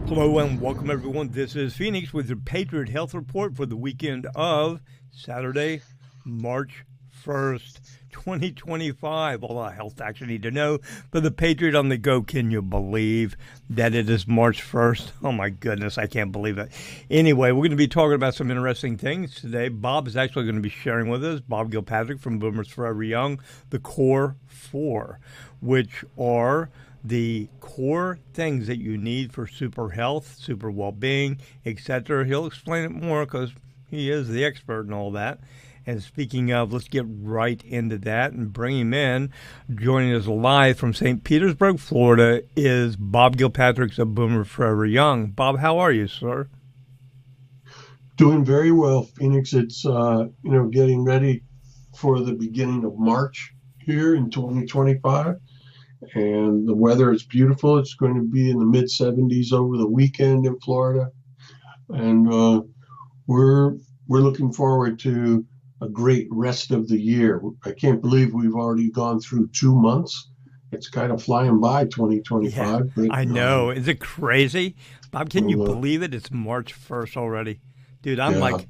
Hello and welcome everyone. This is Phoenix with your Patriot Health Report for the weekend of Saturday, March 1st, 2025. All the health facts you need to know for the Patriot on the go. Can you believe that it is March 1st? Oh my goodness, I can't believe it. Anyway, we're going to be talking about some interesting things today. Bob is actually going to be sharing with us, Bob Gilpatrick from Boomers Forever Young, the Core 4, which are the core things that you need for super health, super well-being, etc. He'll explain it more because he is the expert and all that. And speaking of, let's get right into that and bring him in. Joining us live from St. Petersburg, Florida, is Bob Gilpatrick of Boomer Forever Young. Bob, how are you, sir? Doing very well, Phoenix. It's getting ready for the beginning of March here in 2025. And the weather is beautiful. It's going to be in the mid 70s over the weekend in Florida, and we're looking forward to a great rest of the year. I can't believe we've already gone through 2 months. It's kind of flying by 2025. Yeah, but, I know. Is it crazy, Bob? Can you believe it? It's March 1st already, dude. I'm like,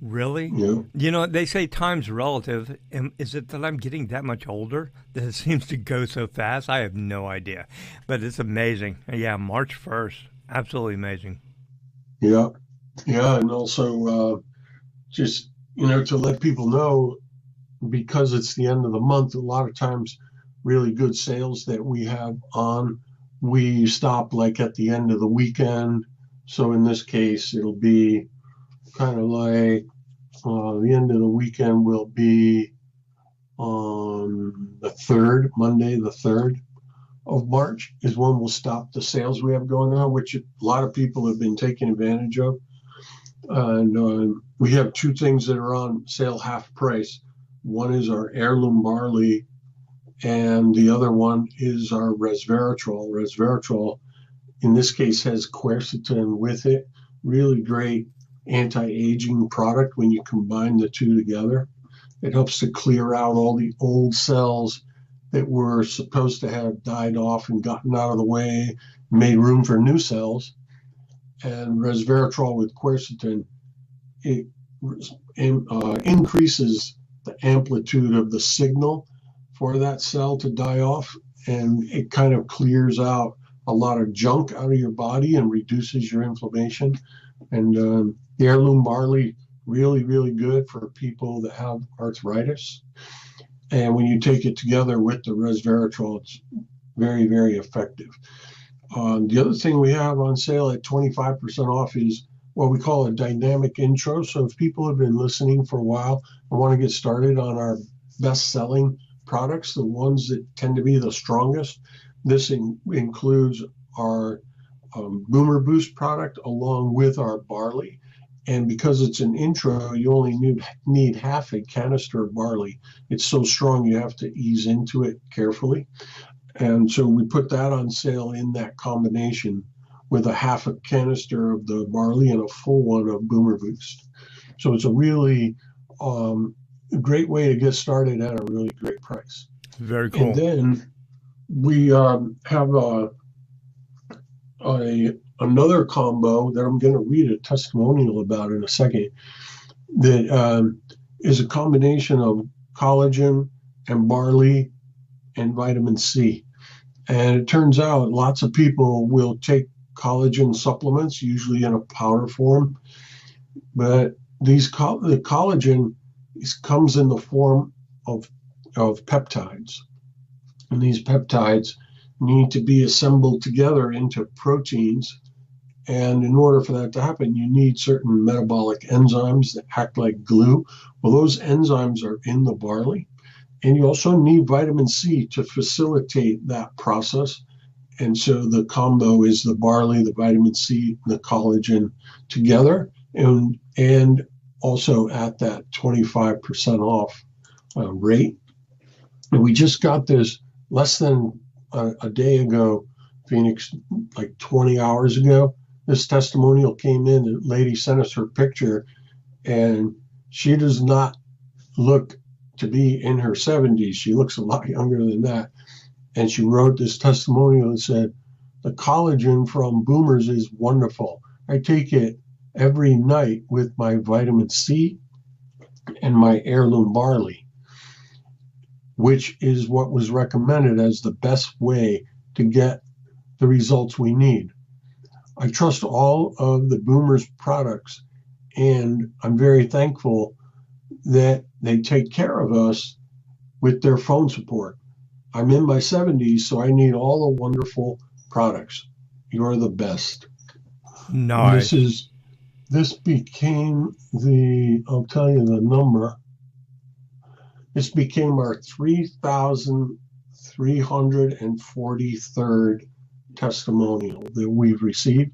really? Yeah. You know, they say time's relative. Is it that I'm getting that much older that it seems to go so fast? I have no idea. But it's amazing. Yeah, March 1st. Absolutely amazing. Yeah. Yeah. And also just, to let people know, because it's the end of the month, a lot of times really good sales that we have on, we stop like at the end of the weekend. So in this case, it'll be kind of like the end of the weekend will be on the 3rd, Monday, the 3rd of March is when we'll stop the sales we have going on, which a lot of people have been taking advantage of. And we have 2 things that are on sale half price. One is our heirloom barley, and the other one is our resveratrol. Resveratrol, in this case, has quercetin with it. Really great anti-aging product when you combine the 2 together. It helps to clear out all the old cells that were supposed to have died off and gotten out of the way, made room for new cells. And resveratrol with quercetin, it increases the amplitude of the signal for that cell to die off, and it kind of clears out a lot of junk out of your body and reduces your inflammation. And the heirloom barley, really, really good for people that have arthritis. And when you take it together with the resveratrol, it's very, very effective. The other thing we have on sale at 25% off is what we call a dynamic intro. So if people have been listening for a while and want to get started on our best-selling products, the ones that tend to be the strongest, this includes our Boomer Boost product along with our barley. And because it's an intro, you only need half a canister of barley. It's so strong you have to ease into it carefully. And so we put that on sale in that combination with a half a canister of the barley and a full one of Boomer Boost. So it's a really great way to get started at a really great price. Very cool. And then we have another combo that I'm going to read a testimonial about in a second that is a combination of collagen and barley and vitamin C. And it turns out lots of people will take collagen supplements, usually in a powder form, but the collagen comes in the form of peptides. And these peptides need to be assembled together into proteins. And in order for that to happen, you need certain metabolic enzymes that act like glue. Well, those enzymes are in the barley. And you also need vitamin C to facilitate that process. And so the combo is the barley, the vitamin C, and the collagen together. And also at that 25% off rate. And we just got this less than a day ago, Phoenix, like 20 hours ago. This testimonial came in. The lady sent us her picture, and she does not look to be in her 70s. She looks a lot younger than that. And she wrote this testimonial and said, "The collagen from Boomers is wonderful. I take it every night with my vitamin C and my heirloom barley, which is what was recommended as the best way to get the results we need. I trust all of the Boomers products, and I'm very thankful that they take care of us with their phone support. I'm in my 70s, so I need all the wonderful products. You're the best." And Nice. this became I'll tell you the number. This became our 3,343rd testimonial that we've received.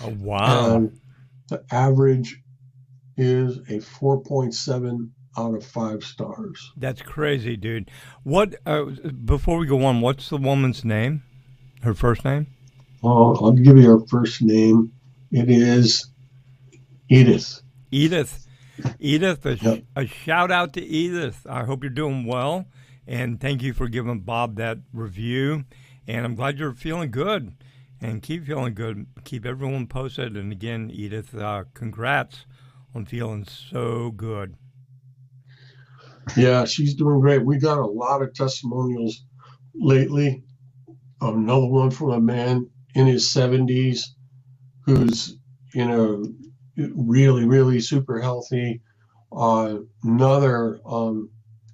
Oh, wow. And the average is a 4.7 out of 5 stars. That's crazy, dude. What, before we go on, what's the woman's name? Her first name? I'll give you her first name. It is Edith. Edith. Edith, Yep. a shout out to Edith. I hope you're doing well. And thank you for giving Bob that review. And I'm glad you're feeling good. And keep feeling good. Keep everyone posted. And again, Edith, congrats on feeling so good. Yeah, she's doing great. We got a lot of testimonials lately. Another one from a man in his 70s who's, really, really super healthy. Another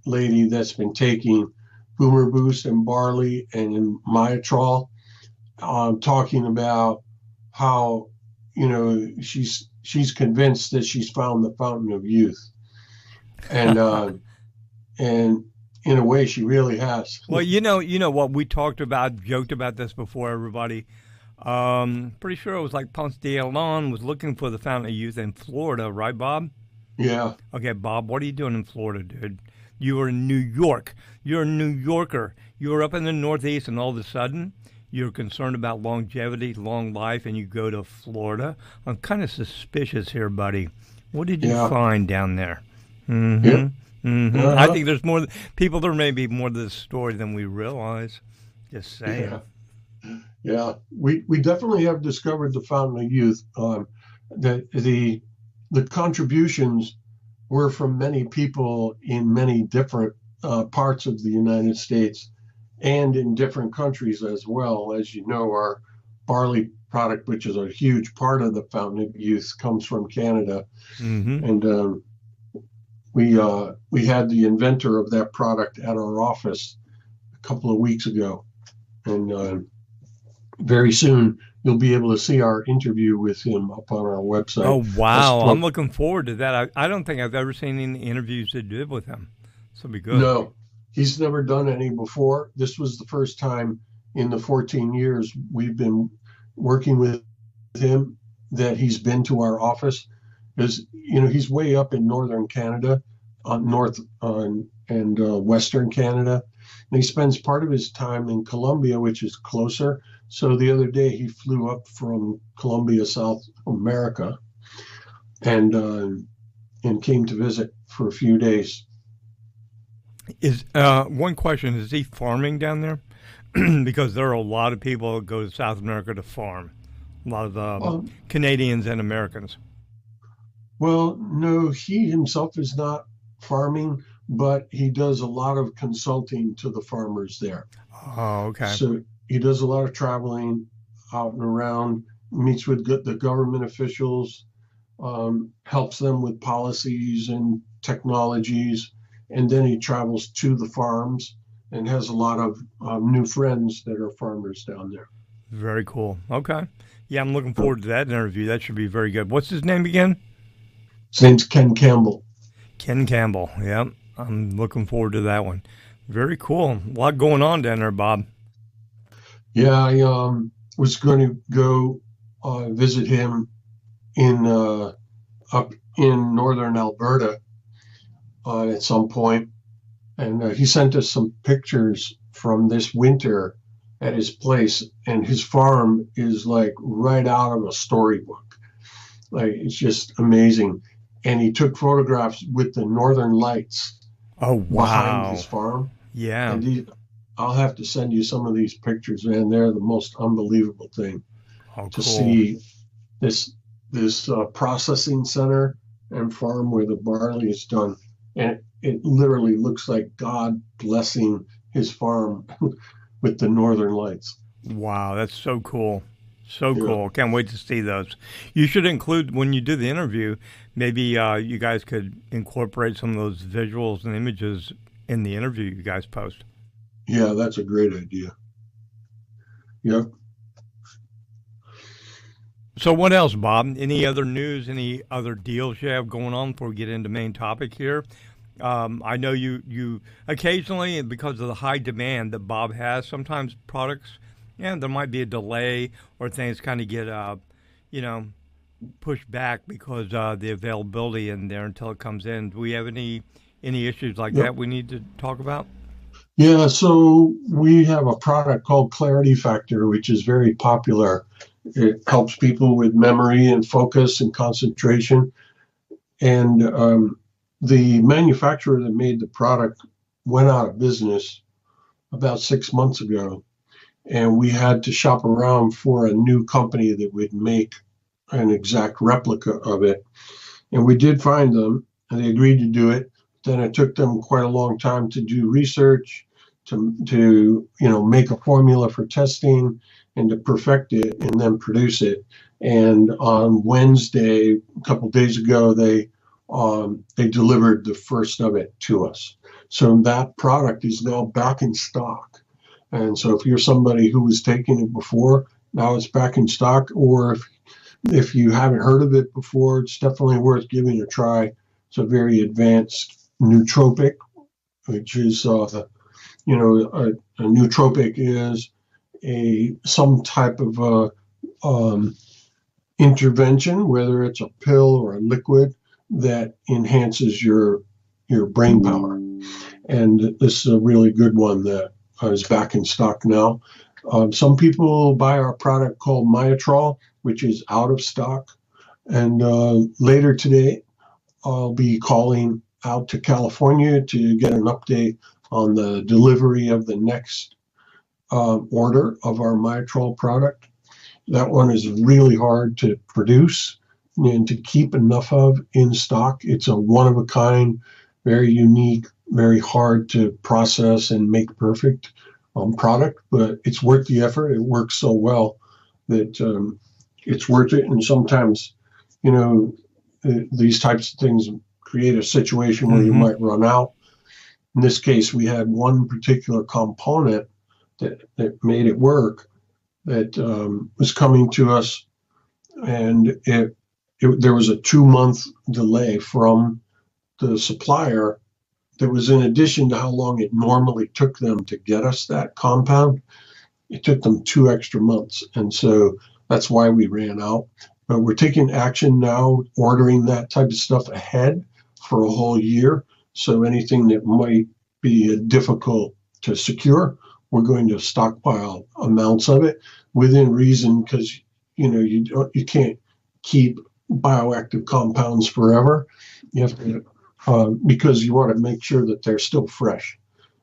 lady that's been taking Boomer Boost and barley and Myotrol, talking about how, she's convinced that she's found the fountain of youth. And and in a way, she really has. Well, you know what we talked about, joked about this before, everybody. Pretty sure it was like Ponce de Leon was looking for the Fountain of Youth in Florida, right, Bob? Yeah. Okay, Bob, what are you doing in Florida, dude? You were in New York. You're a New Yorker. You were up in the Northeast, and all of a sudden, you're concerned about longevity, long life, and you go to Florida. I'm kind of suspicious here, buddy. What did you Yeah. find down there? Yep. I Uh-huh. think there's more people. There may be more to this story than we realize. Just saying. Yeah. Yeah. We definitely have discovered the fountain of youth. The contributions were from many people in many different parts of the United States and in different countries as well. As you know, our barley product, which is a huge part of the fountain of youth, comes from Canada. Mm-hmm. And we had the inventor of that product at our office a couple of weeks ago, and very soon you'll be able to see our interview with him up on our website. Oh wow! I'm looking forward to that. I don't think I've ever seen any interviews that did with him. This will be good. No, he's never done any before. This was the first time in the 14 years we've been working with him that he's been to our office. Because he's way up in northern Canada, and western Canada, and he spends part of his time in Colombia, which is closer. So the other day he flew up from Colombia, South America, and came to visit for a few days. Is one question: is he farming down there? Because there are a lot of people that go to South America to farm. A lot of Canadians and Americans. Well, no, he himself is not farming, but he does a lot of consulting to the farmers there. Oh, okay. So he does a lot of traveling out and around, meets with the government officials, helps them with policies and technologies, and then he travels to the farms and has a lot of new friends that are farmers down there. Very cool. Okay. Yeah, I'm looking forward to that interview. That should be very good. What's his name again? His name's Ken Campbell. Ken Campbell. Yep. I'm looking forward to that one. Very cool. A lot going on down there, Bob. Yeah, I was going to go visit him in up in northern Alberta at some point, and he sent us some pictures from this winter at his place, and his farm is like right out of a storybook. Like it's just amazing. And he took photographs with the northern lights Oh, behind his wow. farm. Yeah. And I'll have to send you some of these pictures, man. They're the most unbelievable thing Oh, to cool. see this processing center and farm where the barley is done, and it literally looks like God blessing his farm with the northern lights. Wow, that's so cool. So Yeah, cool. Can't wait to see those. You should include, when you do the interview, maybe you guys could incorporate some of those visuals and images in the interview you guys post. yeah, that's a great idea. Yeah. So, what else, Bob? Any other news, any other deals you have going on before we get into main topic here? I know you occasionally, because of the high demand that Bob has, sometimes products, yeah, there might be a delay or things kind of get, you know, pushed back because the availability in there until it comes in. Do we have any issues like Yep. that we need to talk about? Yeah, so we have a product called Clarity Factor, which is very popular. It helps people with memory and focus and concentration. And the manufacturer that made the product went out of business about 6 months ago. And we had to shop around for a new company that would make an exact replica of it. And we did find them, and they agreed to do it. Then it took them quite a long time to do research, to make a formula for testing, and to perfect it, and then produce it. And on Wednesday, a couple of days ago, they delivered the first of it to us. So that product is now back in stock. And so if you're somebody who was taking it before, now it's back in stock. Or if you haven't heard of it before, it's definitely worth giving a try. It's a very advanced nootropic, which is, a nootropic is some type of intervention, whether it's a pill or a liquid that enhances your brain power. And this is a really good one that is back in stock now. Some people buy our product called Myotrol, which is out of stock. And later today, I'll be calling out to California to get an update on the delivery of the next order of our Myotrol product. That one is really hard to produce and to keep enough of in stock. It's a one of a kind, very unique, very hard to process and make perfect product, but it's worth the effort. It works so well that it's worth it. And sometimes, you know, these types of things create a situation where you Mm-hmm. might run out. In this case, we had one particular component that made it work that was coming to us, and there was a 2 month delay from the supplier that was in addition to how long it normally took them to get us that compound. It took them 2 extra months. And so that's why we ran out. But we're taking action now, ordering that type of stuff ahead for a whole year. So anything that might be difficult to secure, we're going to stockpile amounts of it within reason, because you can't keep bioactive compounds forever. You have to because you want to make sure that they're still fresh.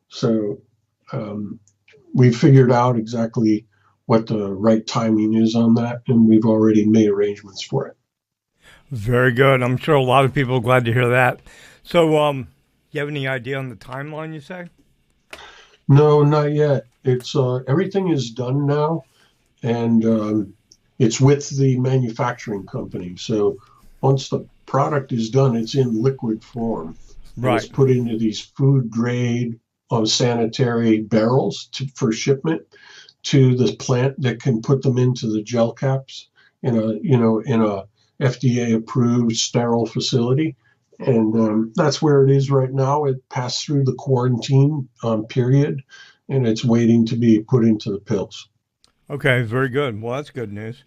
So we figured out exactly what the right timing is on that, and we've already made arrangements for it. Very good. I'm sure a lot of people are glad to hear that. So, you have any idea on the timeline, you say? No, not yet. It's everything is done now, and it's with the manufacturing company. So once the product is done, it's in liquid form, and it's Right. put into these food grade sanitary barrels for shipment to this plant that can put them into the gel caps in a FDA approved sterile facility. And that's where it is right now. It passed through the quarantine period, and it's waiting to be put into the pills. Okay, very good. Well, that's good news.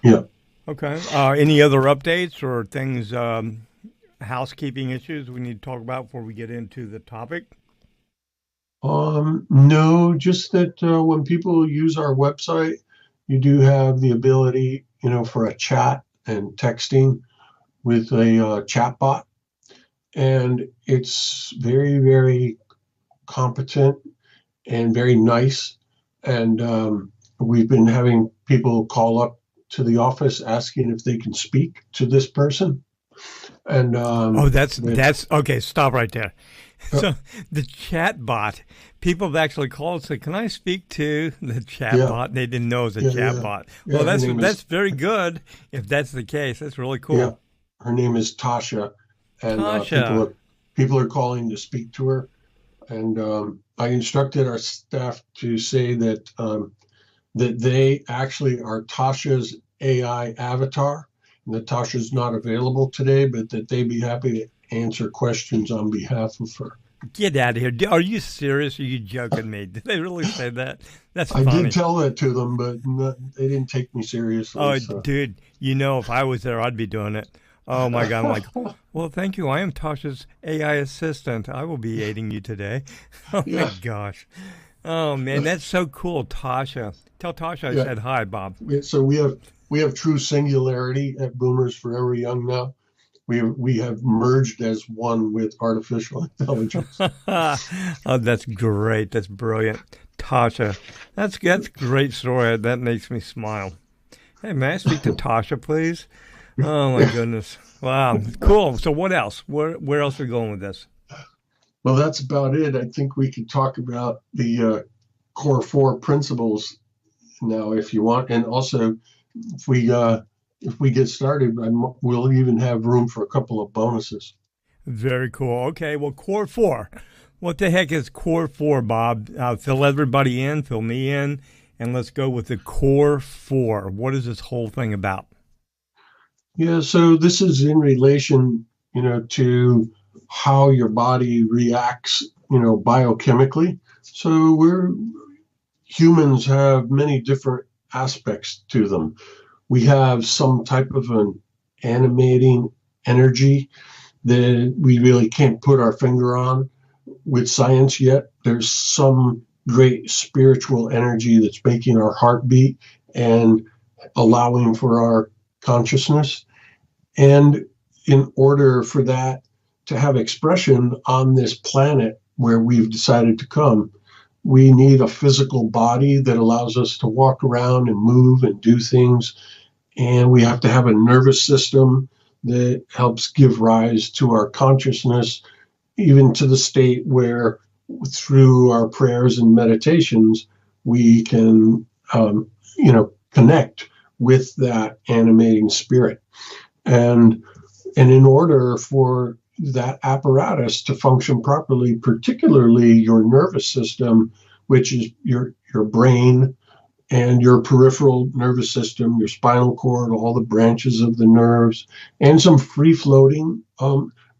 Yeah. Okay. Any other updates or things, housekeeping issues we need to talk about before we get into the topic? No, just that when people use our website, you do have the ability, for a chat and texting with a chat bot, and it's very, very competent and very nice. And we've been having people call up to the office asking if they can speak to this person. And Oh, that's with that's okay. Stop right there. uh, So the chat bot, people have actually called and said, "Can I speak to the chat yeah, bot?" They didn't know it was a yeah, chat yeah, bot. Well, yeah. Her name that's is very good. If that's the case, that's really yeah, cool. her name is Tasha, and Tasha. people are calling to speak to her. And I instructed our staff to say that they actually are Tasha's AI avatar, and that Tasha's not available today, but that they'd be happy to answer questions on behalf of her. Get out of here. Are you serious? Or are you joking me? Did they really say that? That's I did funny. tell that to them, but they didn't take me seriously. Oh, So, dude, if I was there, I'd be doing it. Oh my God. I'm like, well, thank you. I am Tasha's AI assistant. I will be aiding you today. Oh my yeah, gosh. Oh man, that's so cool, Tasha. Tell Tasha I yeah. said hi, Bob. So we have true singularity at Boomers Forever Young now. We have merged as one with artificial intelligence. Oh, that's great. That's brilliant. Tasha. That's a great story. That makes me smile. Hey, may I speak to Tasha, please? Oh my goodness. Wow. Cool. So what else? Where else are we going with this? Well, that's about it. I think we could talk about the core four principles now, if you want, and also if we get started, we'll even have room for a couple of bonuses. Very cool. Okay, well, core four. What the heck is core four, Bob? Fill everybody in, fill me in, and let's go with the core four. What is this whole thing about? Yeah, so this is in relation, to how your body reacts, biochemically. So humans have many different aspects to them. We have some type of an animating energy that we really can't put our finger on with science yet. There's some great spiritual energy that's making our heart beat and allowing for our consciousness. And in order for that to have expression on this planet where we've decided to come, we need a physical body that allows us to walk around and move and do things. And we have to have a nervous system that helps give rise to our consciousness, even to the state where through our prayers and meditations, we can, connect with that animating spirit. And and in order for that apparatus to function properly, particularly your nervous system, which is your brain and your peripheral nervous system, your spinal cord, all the branches of the nerves, and some free floating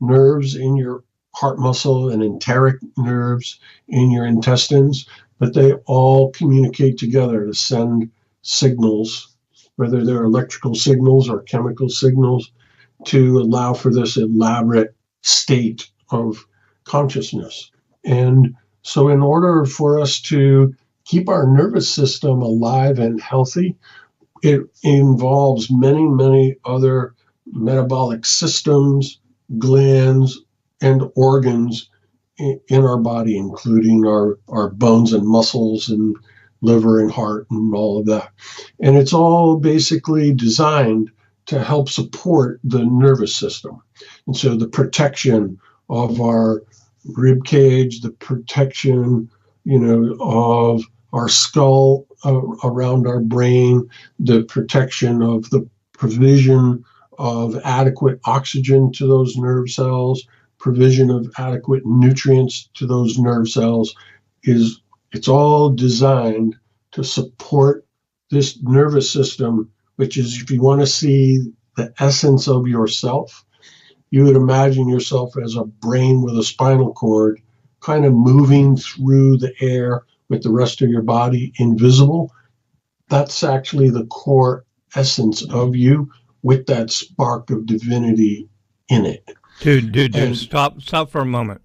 nerves in your heart muscle and enteric nerves in your intestines, but they all communicate together to send signals, whether they're electrical signals or chemical signals, to allow for this elaborate state of consciousness. And so, in order for us to keep our nervous system alive and healthy, it involves many, many other metabolic systems, glands, and organs in our body, including our bones and muscles and liver and heart and all of that. And it's all basically designed to help support the nervous system. And so the protection of our rib cage, the protection, of our skull around our brain, the protection of the provision of adequate oxygen to those nerve cells, provision of adequate nutrients to those nerve cells is it's all designed to support this nervous system, which is, if you want to see the essence of yourself, you would imagine yourself as a brain with a spinal cord kind of moving through the air with the rest of your body invisible. That's actually the core essence of you with that spark of divinity in it. Dude, And stop for a moment.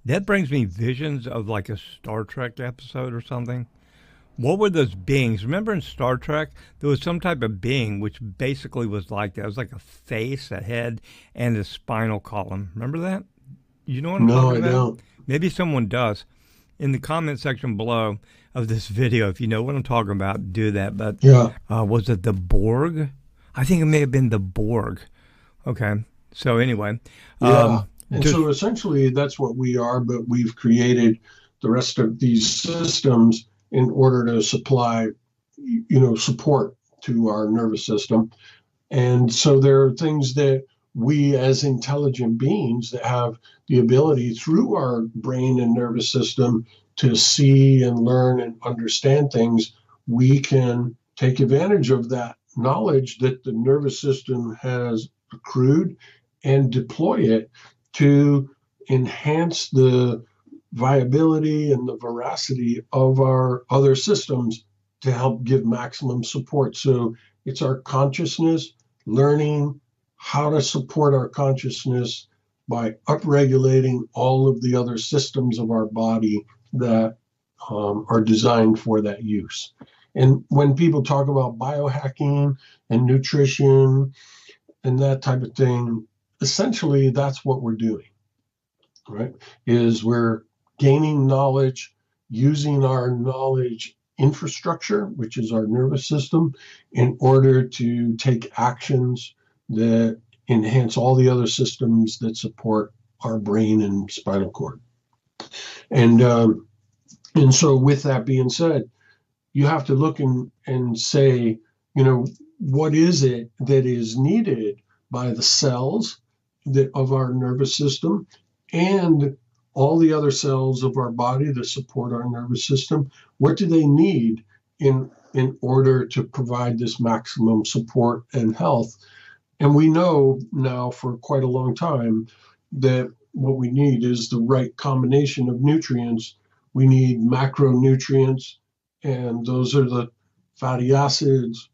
That brings me visions of like a Star Trek episode or something. What were those beings? Remember in Star Trek, there was some type of being which basically was like that. It was like a face, a head, and a spinal column. Remember that? You know what I'm no, talking I about? don't. Maybe someone does. In the comment section below of this video, if you know what I'm talking about, do that. But Yeah, was it the Borg? I think it may have been the Borg. Okay. So anyway, yeah. And just so essentially that's what we are, but we've created the rest of these systems in order to supply, support to our nervous system. And so there are things that we as intelligent beings that have the ability through our brain and nervous system to see and learn and understand things, we can take advantage of that knowledge that the nervous system has accrued and deploy it to enhance the viability and the veracity of our other systems to help give maximum support. So it's our consciousness learning how to support our consciousness by upregulating all of the other systems of our body that are designed for that use. And when people talk about biohacking and nutrition and that type of thing, essentially that's what we're doing, right? Is we're gaining knowledge, using our knowledge infrastructure, which is our nervous system, in order to take actions that enhance all the other systems that support our brain and spinal cord. And and so, with that being said, you have to look and say, what is it that is needed by the cells of our nervous system and all the other cells of our body that support our nervous system? What do they need in order to provide this maximum support and health? And we know now for quite a long time that what we need is the right combination of nutrients. We need macronutrients, and those are the fatty acids,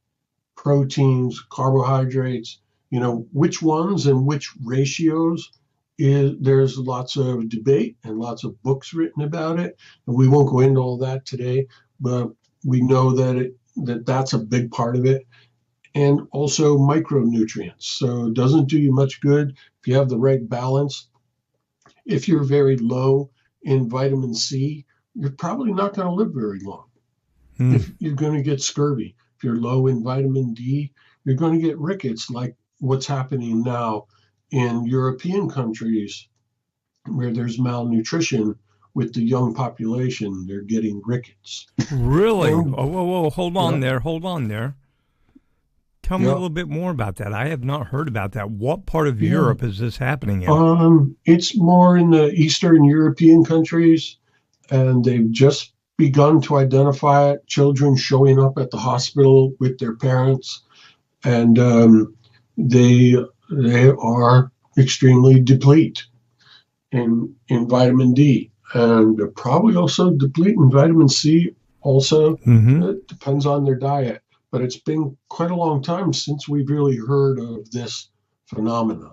proteins, carbohydrates, which ones and which ratios there's lots of debate and lots of books written about it. And we won't go into all that today, but we know that's a big part of it. And also micronutrients. So it doesn't do you much good if you have the right balance. If you're very low in vitamin C, you're probably not going to live very long. hmm. If you're going to get scurvy, if you're low in vitamin D, you're going to get rickets, like what's happening now in European countries where there's malnutrition with the young population. They're getting rickets. Really? And Oh, whoa, hold on yeah, there, hold on there. Tell me a yeah, little bit more about that. I have not heard about that. What part of yeah. Europe is this happening in? It's more in the Eastern European countries, and they've just begun to identify it. Children showing up at the hospital with their parents, and they are extremely deplete in vitamin D, and probably also deplete in vitamin C. Also, Mm-hmm. it depends on their diet, but it's been quite a long time since we've really heard of this phenomena.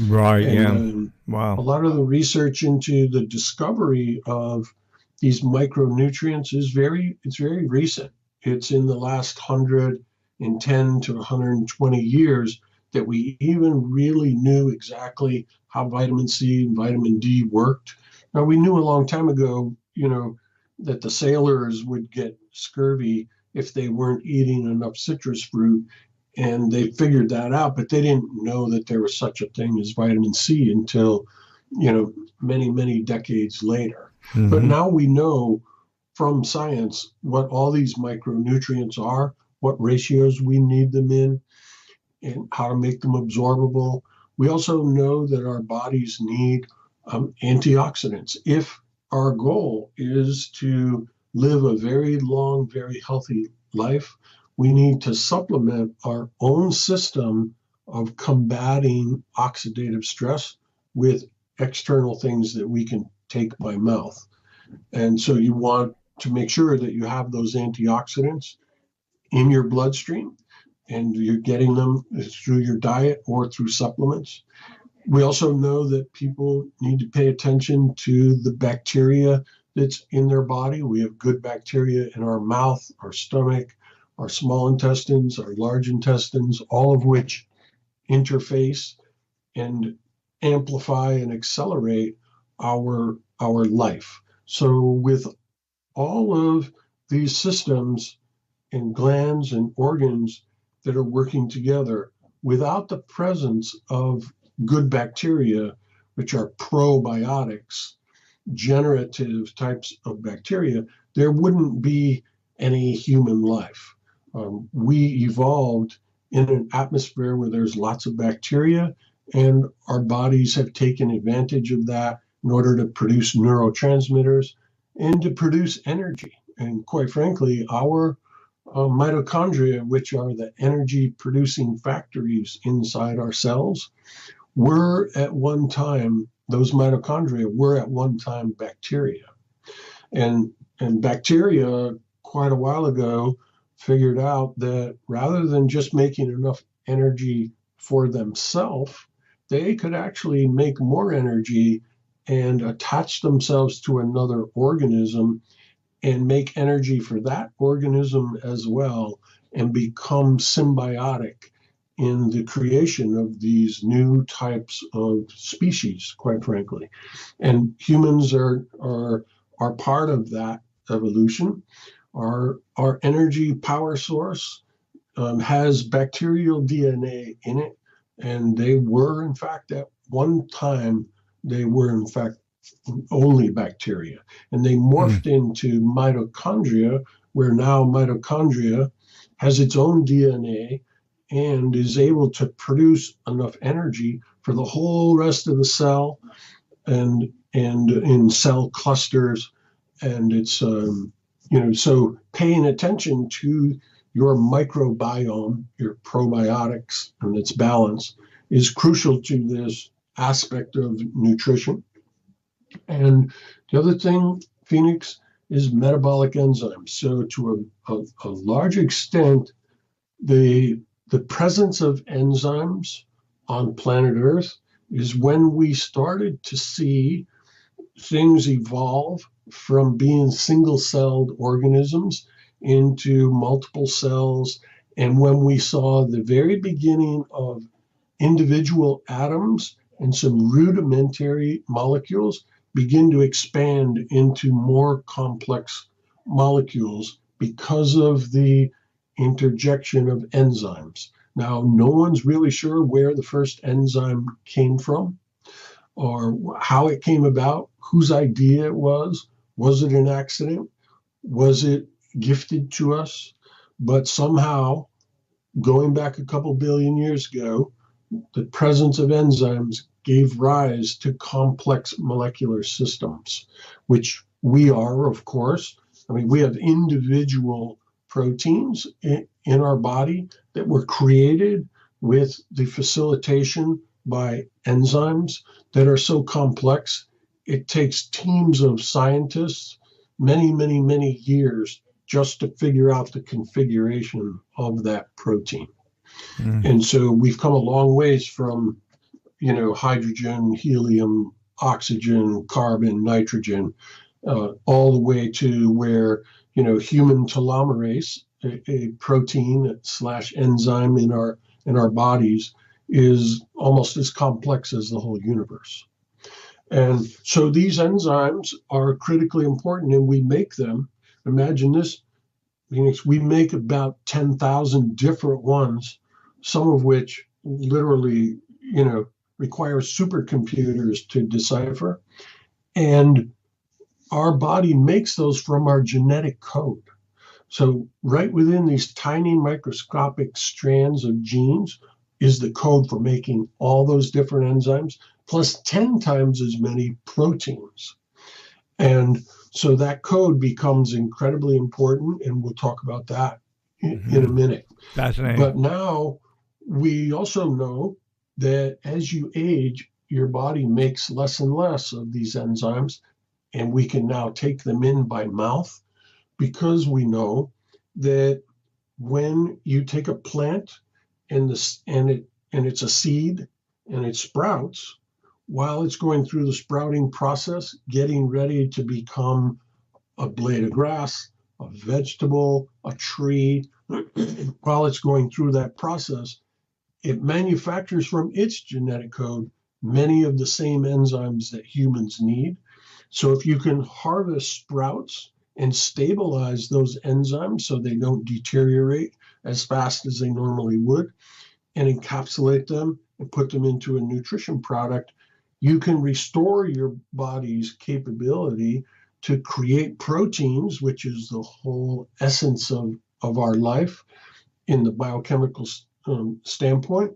Right, And yeah. a Wow. lot of the research into the discovery of these micronutrients it's very recent. It's in the last 110 to 120 years that we even really knew exactly how vitamin C and vitamin D worked. Now we knew a long time ago, that the sailors would get scurvy if they weren't eating enough citrus fruit, and they figured that out, but they didn't know that there was such a thing as vitamin C until, many, many decades later. But Mm-hmm. now we know from science what all these micronutrients are, what ratios we need them in, and how to make them absorbable. We also know that our bodies need antioxidants. If our goal is to live a very long, very healthy life, we need to supplement our own system of combating oxidative stress with external things that we can take by mouth. And so you want to make sure that you have those antioxidants in your bloodstream, and you're getting them through your diet or through supplements. We also know that people need to pay attention to the bacteria that's in their body. We have good bacteria in our mouth, our stomach, our small intestines, our large intestines, all of which interface and amplify and accelerate our life. So with all of these systems and glands and organs that are working together, without the presence of good bacteria, which are probiotics, generative types of bacteria, there wouldn't be any human life. We evolved in an atmosphere where there's lots of bacteria, and our bodies have taken advantage of that in order to produce neurotransmitters and to produce energy. And quite frankly, our mitochondria, which are the energy producing factories inside our cells, were at one time, those mitochondria were at one time bacteria. And bacteria, quite a while ago, figured out that rather than just making enough energy for themselves, they could actually make more energy and attach themselves to another organism and make energy for that organism as well, and become symbiotic in the creation of these new types of species, quite frankly. And humans are part of that evolution. Our energy power source has bacterial DNA in it, and they were, in fact, at one time, they were, in fact, only bacteria. And they morphed into mitochondria, where now mitochondria has its own DNA and is able to produce enough energy for the whole rest of the cell and in cell clusters. And it's, so paying attention to your microbiome, your probiotics, and its balance is crucial to this aspect of nutrition. And the other thing, Phoenix, is metabolic enzymes. So to a large extent, the presence of enzymes on planet Earth is when we started to see things evolve from being single-celled organisms into multiple cells. And when we saw the very beginning of individual atoms and some rudimentary molecules begin to expand into more complex molecules because of the interjection of enzymes. Now, no one's really sure where the first enzyme came from or how it came about, whose idea it was. Was it an accident? Was it gifted to us? But somehow, going back a couple billion years ago, the presence of enzymes gave rise to complex molecular systems, which we are, of course. I mean, we have individual proteins in our body that were created with the facilitation by enzymes that are so complex. It takes teams of scientists many, many, many years just to figure out the configuration of that protein. And so we've come a long ways from, hydrogen, helium, oxygen, carbon, nitrogen, all the way to where, human telomerase, a protein / enzyme in our bodies, is almost as complex as the whole universe. And so these enzymes are critically important, and we make them. Imagine this, Phoenix, we make about 10,000 different ones, some of which literally, require supercomputers to decipher. And our body makes those from our genetic code. So right within these tiny microscopic strands of genes is the code for making all those different enzymes, plus 10 times as many proteins. And so that code becomes incredibly important, and we'll talk about that in a minute. Fascinating. But now we also know that as you age, your body makes less and less of these enzymes, and we can now take them in by mouth because we know that when you take a plant and it's a seed and it sprouts, while it's going through the sprouting process, getting ready to become a blade of grass, a vegetable, a tree, while it's going through that process, it manufactures from its genetic code many of the same enzymes that humans need. So if you can harvest sprouts and stabilize those enzymes so they don't deteriorate as fast as they normally would, and encapsulate them and put them into a nutrition product, you can restore your body's capability to create proteins, which is the whole essence of our life in the biochemical standpoint.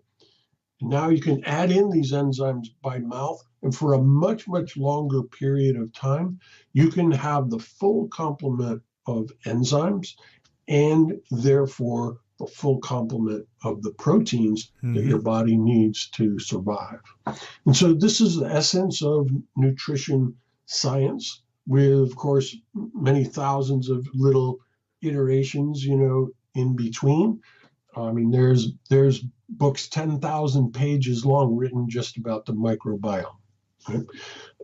Now you can add in these enzymes by mouth, and for a much, much longer period of time, you can have the full complement of enzymes and therefore the full complement of the proteins that your body needs to survive. And so this is the essence of nutrition science, with, of course, many thousands of little iterations, in between. I mean, there's books 10,000 pages long written just about the microbiome, right?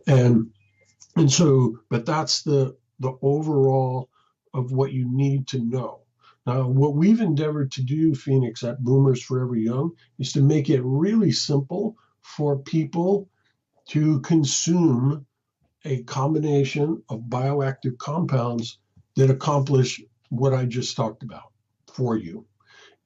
And so, but that's the overall of what you need to know. Now, what we've endeavored to do, Phoenix, at Boomers Forever Young, is to make it really simple for people to consume a combination of bioactive compounds that accomplish what I just talked about for you.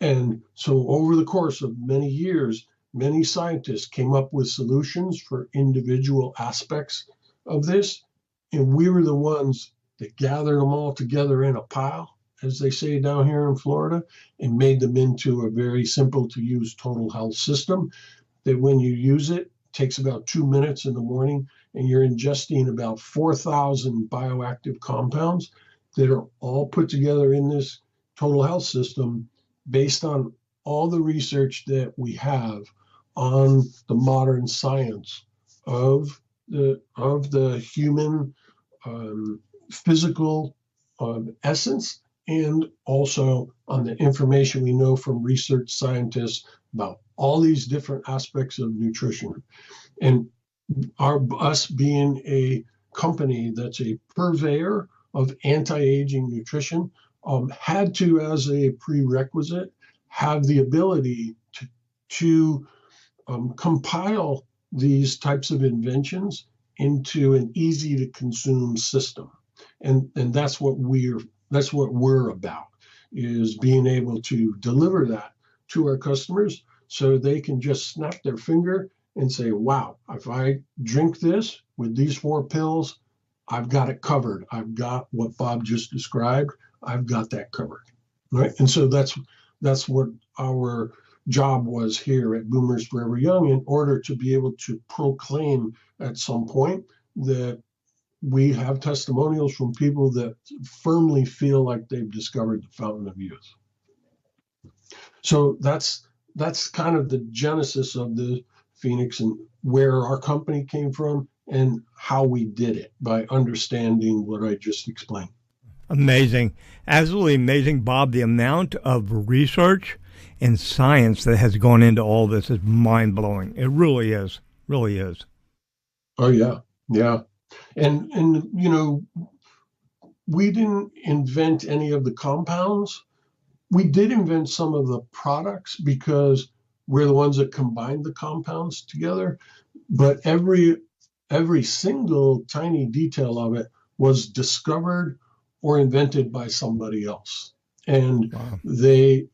And so over the course of many years, many scientists came up with solutions for individual aspects of this. And we were the ones that gathered them all together in a pile, as they say down here in Florida, and made them into a very simple to use total health system that when you use it, takes about 2 minutes in the morning, and you're ingesting about 4,000 bioactive compounds that are all put together in this total health system based on all the research that we have on the modern science of the human physical essence, and also on the information we know from research scientists about all these different aspects of nutrition. And us being a company that's a purveyor of anti-aging nutrition, had to, as a prerequisite, have the ability to compile these types of inventions into an easy to consume system. And that's what we're about, is being able to deliver that to our customers so they can just snap their finger and say, wow, if I drink this with these 4 pills, I've got it covered. I've got what Bob just described. I've got that covered, right? And so that's what our job was here at Boomers Forever Young, in order to be able to proclaim at some point that we have testimonials from people that firmly feel like they've discovered the fountain of youth. So that's kind of the genesis of the Phoenix, and where our company came from and how we did it, by understanding what I just explained. Amazing. Absolutely amazing, Bob. The amount of research and science that has gone into all this is mind-blowing. It really is. Really is. Oh, yeah. Yeah. And we didn't invent any of the compounds. We did invent some of the products because we're the ones that combined the compounds together. But every single tiny detail of it was discovered or invented by somebody else. And wow. They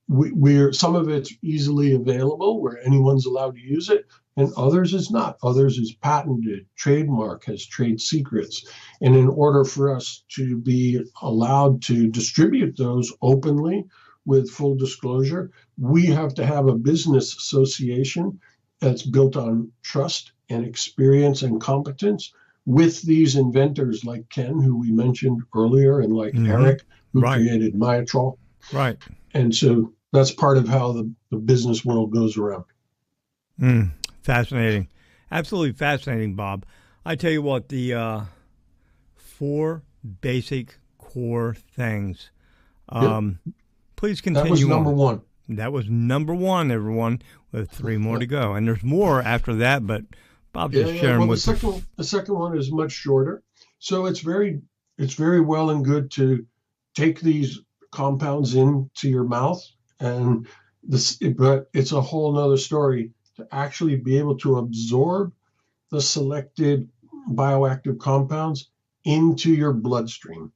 we're some of it's easily available where anyone's allowed to use it, and others is not. Others is patented, trademark, has trade secrets. And in order for us to be allowed to distribute those openly with full disclosure, we have to have a business association that's built on trust and experience and competence with these inventors like Ken, who we mentioned earlier, and like Eric, who created Myotrol. Right. And so that's part of how the business world goes around. Fascinating. Absolutely fascinating, Bob. I tell you what, the 4 basic core things. Please That was continue number on. one. That was number one, everyone, with 3 more to go. And there's more after that, but Bob's Yeah, just yeah. sharing Well, what the second one is much shorter. So it's very well and good to take these compounds into your mouth, and but it's a whole nother story to actually be able to absorb the selected bioactive compounds into your bloodstream.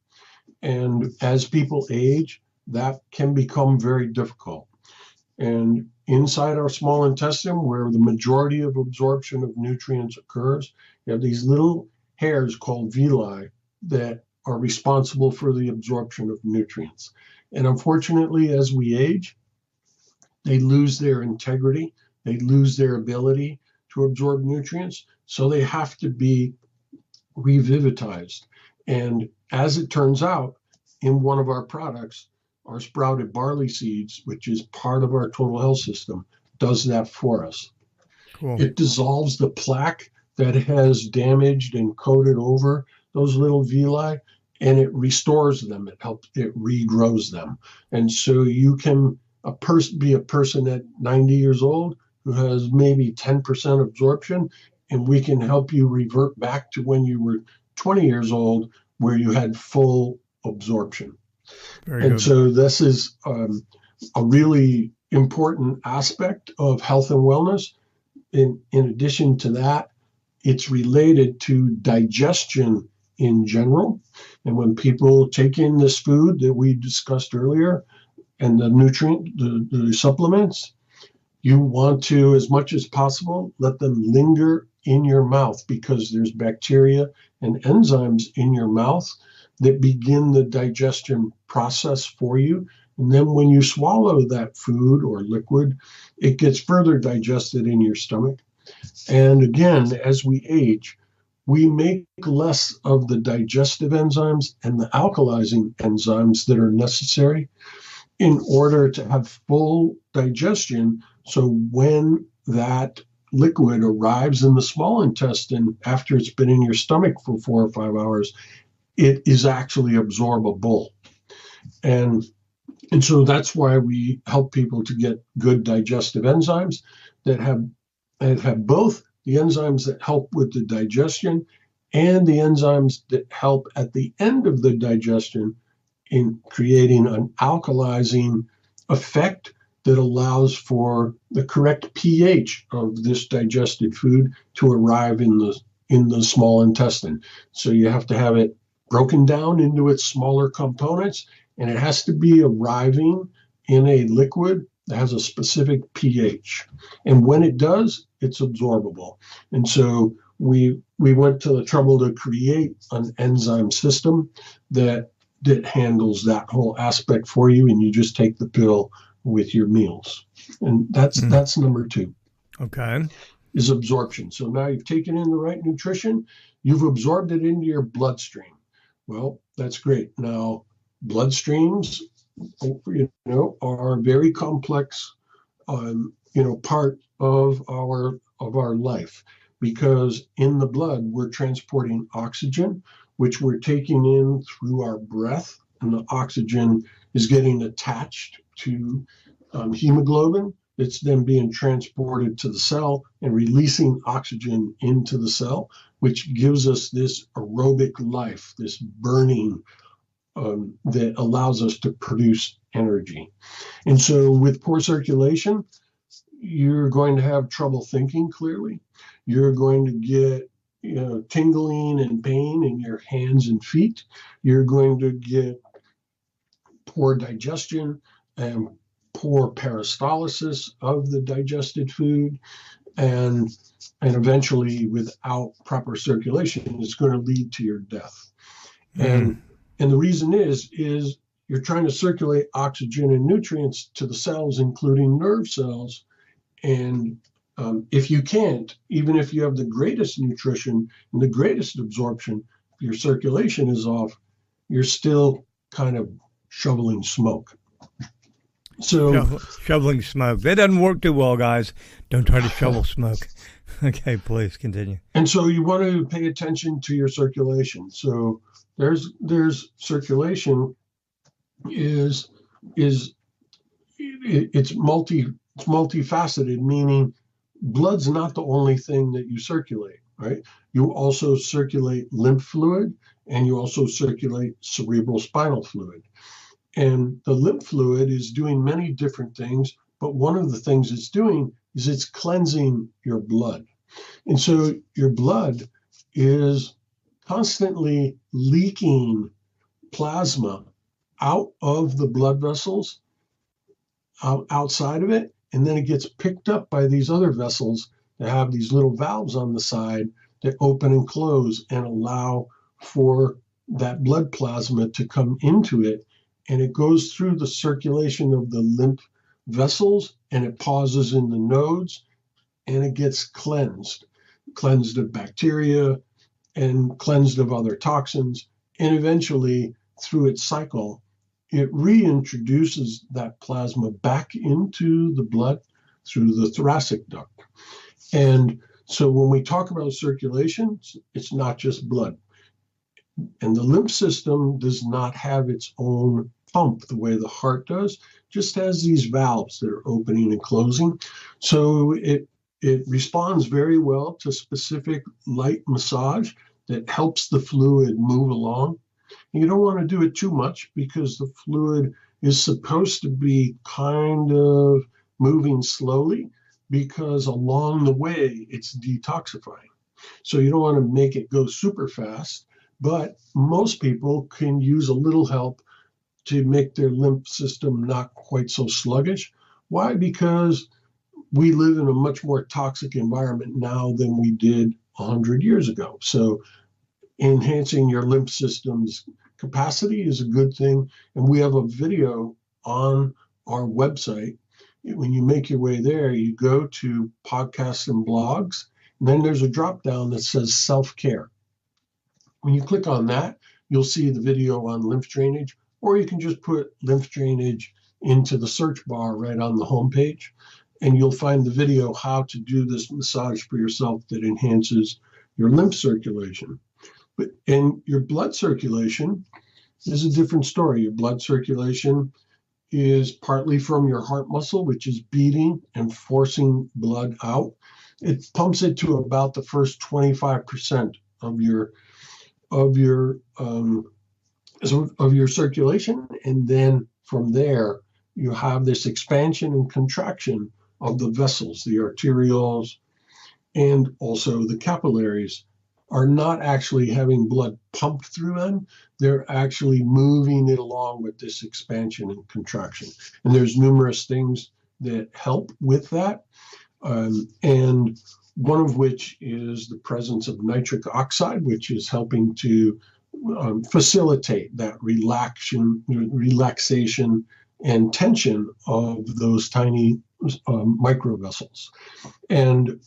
And as people age, that can become very difficult. And inside our small intestine, where the majority of absorption of nutrients occurs, you have these little hairs called villi that are responsible for the absorption of nutrients. And unfortunately, as we age, they lose their integrity, they lose their ability to absorb nutrients, so they have to be revivitized. And as it turns out, in one of our products, our sprouted barley seeds, which is part of our total health system, does that for us. cool. It dissolves the plaque that has damaged and coated over those little villi, and it restores them. It regrows them. And so you can be a person at 90 years old who has maybe 10% absorption, and we can help you revert back to when you were 20 years old, where you had full absorption. Very And good. so this is a really important aspect of health and wellness. In addition to that, it's related to digestion in general. And when people take in this food that we discussed earlier and the supplements, you want to, as much as possible, let them linger in your mouth, because there's bacteria and enzymes in your mouth that begin the digestion process for you. And then when you swallow that food or liquid, it gets further digested in your stomach. And again, as we age, we make less of the digestive enzymes and the alkalizing enzymes that are necessary in order to have full digestion. So when that liquid arrives in the small intestine after it's been in your stomach for 4 or 5 hours, it is actually absorbable. And so that's why we help people to get good digestive enzymes that have both the enzymes that help with the digestion and the enzymes that help at the end of the digestion in creating an alkalizing effect that allows for the correct pH of this digested food to arrive in the small intestine. So you have to have it broken down into its smaller components, and it has to be arriving in a liquid that has a specific pH. And when it does, it's absorbable. And so we went to the trouble to create an enzyme system that handles that whole aspect for you, and you just take the pill with your meals. And that's number two. Okay. Is absorption. So now you've taken in the right nutrition, you've absorbed it into your bloodstream. Well, that's great. Now, bloodstreams, are a very complex, part of our life, because in the blood we're transporting oxygen, which we're taking in through our breath, and the oxygen is getting attached to hemoglobin. It's then being transported to the cell and releasing oxygen into the cell, which gives us this aerobic life, this burning that allows us to produce energy. And so with poor circulation, you're going to have trouble thinking clearly. You're going to get tingling and pain in your hands and feet. You're going to get poor digestion and poor peristalsis of the digested food, and eventually, without proper circulation, it's going to lead to your death. Mm. And the reason is you're trying to circulate oxygen and nutrients to the cells, including nerve cells. And if you can't, even if you have the greatest nutrition and the greatest absorption, if your circulation is off, you're still kind of shoveling smoke. So Shoveling smoke. That doesn't work too well, guys. Don't try to shovel smoke. Okay, please continue. And so you want to pay attention to your circulation. So there's circulation is it's multifaceted, meaning blood's not the only thing that you circulate, right? You also circulate lymph fluid, and you also circulate cerebral spinal fluid. And the lymph fluid is doing many different things, but one of the things it's doing is it's cleansing your blood. And so your blood is constantly leaking plasma out of the blood vessels, outside of it, and then it gets picked up by these other vessels that have these little valves on the side that open and close and allow for that blood plasma to come into it, and it goes through the circulation of the lymph vessels, and it pauses in the nodes, and it gets cleansed of bacteria and cleansed of other toxins, and eventually through its cycle it reintroduces that plasma back into the blood through the thoracic duct. And so when we talk about circulation, it's not just blood. And the lymph system does not have its own pump the way the heart does, just has these valves that are opening and closing. So it responds very well to specific light massage that helps the fluid move along. And you don't want to do it too much because the fluid is supposed to be kind of moving slowly, because along the way it's detoxifying. So you don't want to make it go super fast, but most people can use a little help to make their lymph system not quite so sluggish. Why? Because we live in a much more toxic environment now than we did 100 years ago. So enhancing your lymph system's capacity is a good thing. And we have a video on our website. When you make your way there, you go to podcasts and blogs, and then there's a drop down that says self-care. When you click on that, you'll see the video on lymph drainage, or you can just put lymph drainage into the search bar right on the homepage, and you'll find the video how to do this massage for yourself that enhances your lymph circulation. But in your blood circulation is a different story. Your blood circulation is partly from your heart muscle, which is beating and forcing blood out. It pumps it to about the first 25% of your circulation, and then from there you have this expansion and contraction of the vessels, the arterioles, and also the capillaries are not actually having blood pumped through them. They're actually moving it along with this expansion and contraction. And there's numerous things that help with that. And one of which is the presence of nitric oxide, which is helping to facilitate that relaxation and tension of those tiny microvessels. And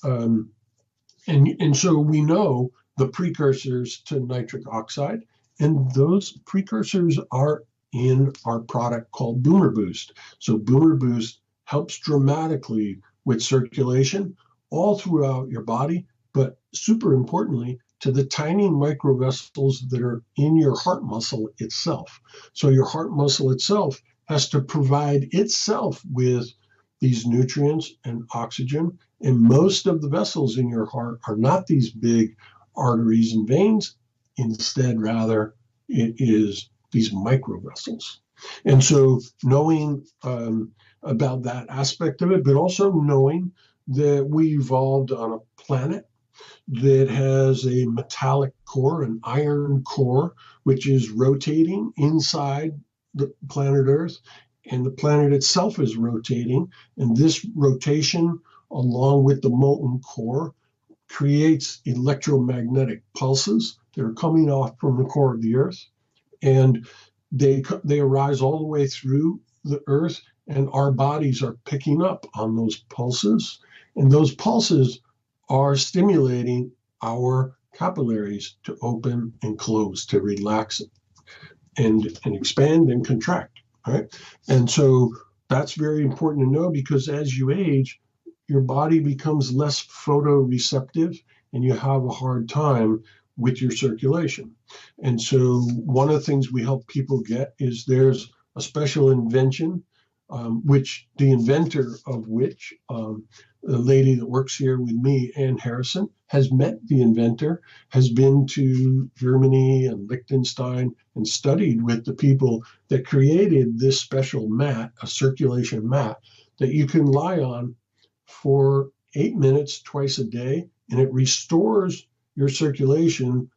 so we know the precursors to nitric oxide, and those precursors are in our product called Boomer Boost. So Boomer Boost helps dramatically with circulation all throughout your body, but super importantly, to the tiny microvessels that are in your heart muscle itself. So your heart muscle itself has to provide itself with these nutrients and oxygen. And most of the vessels in your heart are not these big arteries and veins. Instead, rather, it is these microvessels. And so knowing about that aspect of it, but also knowing that we evolved on a planet that has a metallic core, an iron core, which is rotating inside the planet Earth, and the planet itself is rotating. And this rotation, along with the molten core, creates electromagnetic pulses that are coming off from the core of the Earth. And they arise all the way through the Earth, and our bodies are picking up on those pulses. And those pulses are stimulating our capillaries to open and close, to relax and expand and contract, right? And so that's very important to know, because as you age, your body becomes less photoreceptive and you have a hard time with your circulation. And so one of the things we help people get is there's a special invention which the inventor of which, the lady that works here with me, Ann Harrison, has met the inventor, has been to Germany and Liechtenstein and studied with the people that created this special mat, a circulation mat, that you can lie on for 8 minutes twice a day, and it restores your circulation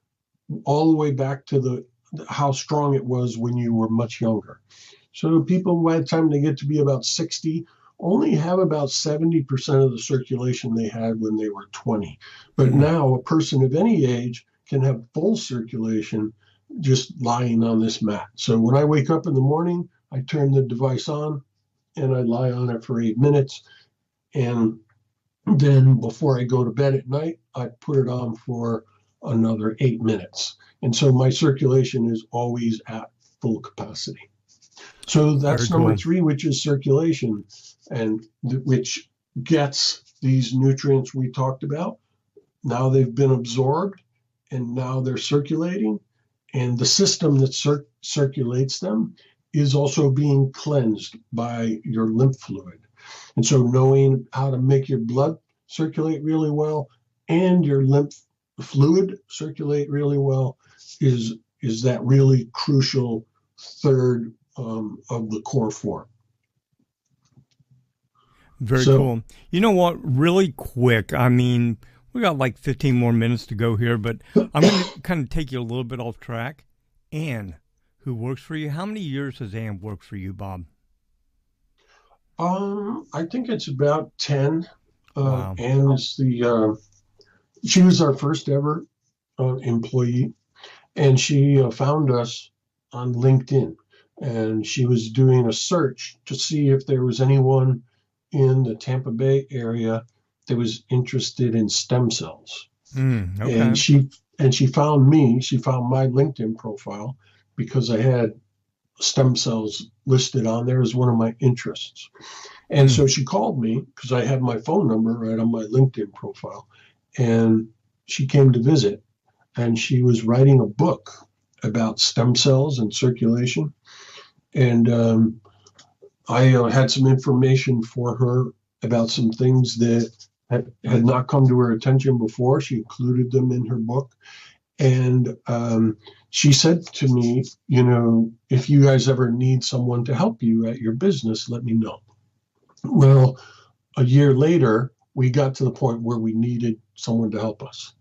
all the way back to how strong it was when you were much younger. So people, by the time they get to be about 60, only have about 70% of the circulation they had when they were 20. But now a person of any age can have full circulation just lying on this mat. So when I wake up in the morning, I turn the device on and I lie on it for 8 minutes. And then before I go to bed at night, I put it on for another 8 minutes. And so my circulation is always at full capacity. So that's number 3, which is circulation, and which gets these nutrients we talked about. Now they've been absorbed, and now they're circulating, and the system that circulates them is also being cleansed by your lymph fluid. And so knowing how to make your blood circulate really well and your lymph fluid circulate really well is that really crucial third of the core 4. Very cool. You know what? Really quick. I mean, we got like 15 more minutes to go here, but I'm going to kind of take you a little bit off track. Ann, who works for you, how many years has Ann worked for you, Bob? I think it's about 10. Wow. Ann is she was our first ever employee, and she found us on LinkedIn. And she was doing a search to see if there was anyone in the Tampa Bay area that was interested in stem cells. Okay. And she found me. She found my LinkedIn profile because I had stem cells listed on there as one of my interests. And so she called me because I had my phone number right on my LinkedIn profile. And she came to visit, and she was writing a book about stem cells and circulation. And I had some information for her about some things that had not come to her attention before. She included them in her book. And she said to me, if you guys ever need someone to help you at your business, let me know. Well, a year later, we got to the point where we needed someone to help us.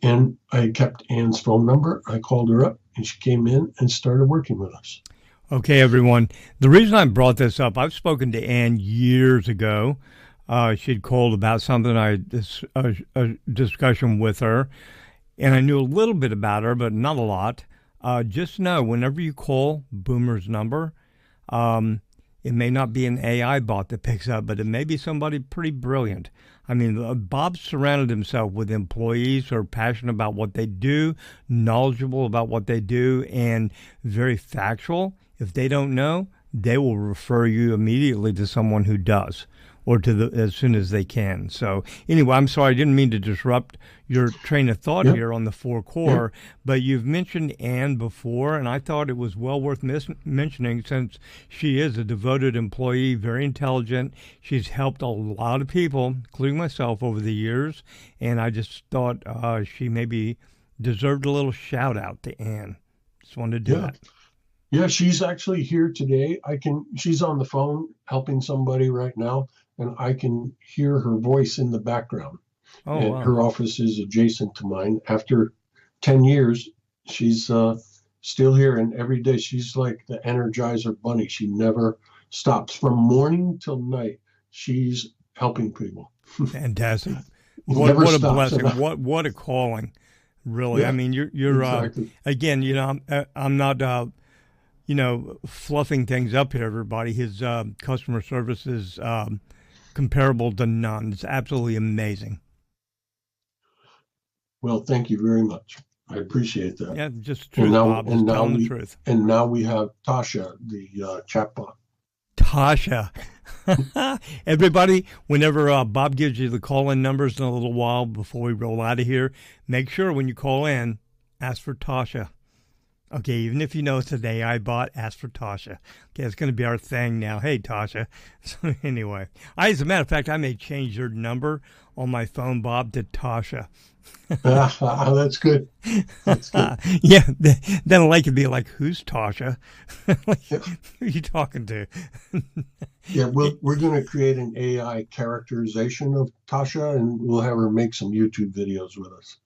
And I kept Ann's phone number. I called her up, and she came in and started working with us. Okay, everyone. The reason I brought this up, I've spoken to Ann years ago. She'd called about something, a discussion with her, and I knew a little bit about her, but not a lot. Just know, whenever you call Boomer's number, it may not be an AI bot that picks up, but it may be somebody pretty brilliant. I mean, Bob surrounded himself with employees who are passionate about what they do, knowledgeable about what they do, and very factual. If they don't know, they will refer you immediately to someone who does, or as soon as they can. So anyway, I'm sorry, I didn't mean to disrupt your train of thought here on the 4 core, but you've mentioned Ann before, and I thought it was well worth mentioning since she is a devoted employee, very intelligent. She's helped a lot of people, including myself, over the years, and I just thought she maybe deserved a little shout out to Ann. Just wanted to do that. Yeah, she's actually here today. She's on the phone helping somebody right now, and I can hear her voice in the background. Oh, and wow. Her office is adjacent to mine. After 10 years, she's still here, and every day she's like the Energizer bunny. She never stops. From morning till night, she's helping people. Fantastic. What a blessing. What a calling, really. Yeah, I mean, you're exactly. Again, I'm not fluffing things up here, everybody. His customer service is comparable to none. It's absolutely amazing. Well, thank you very much. I appreciate that. Yeah, just truth, Bob. Just telling the truth. And now we have Tasha, the chatbot. Tasha. Everybody, whenever Bob gives you the call-in numbers in a little while before we roll out of here, make sure when you call in, ask for Tasha. Okay, even if you know it's today I bought, ask for Tasha. Okay, it's going to be our thing now. Hey, Tasha. So anyway, as a matter of fact, I may change your number on my phone, Bob, to Tasha. That's good. That's good. Yeah, then like it'd be like, who's Tasha? Like, Yeah, who are you talking to? yeah. We're going to create an AI characterization of Tasha, and we'll have her make some YouTube videos with us.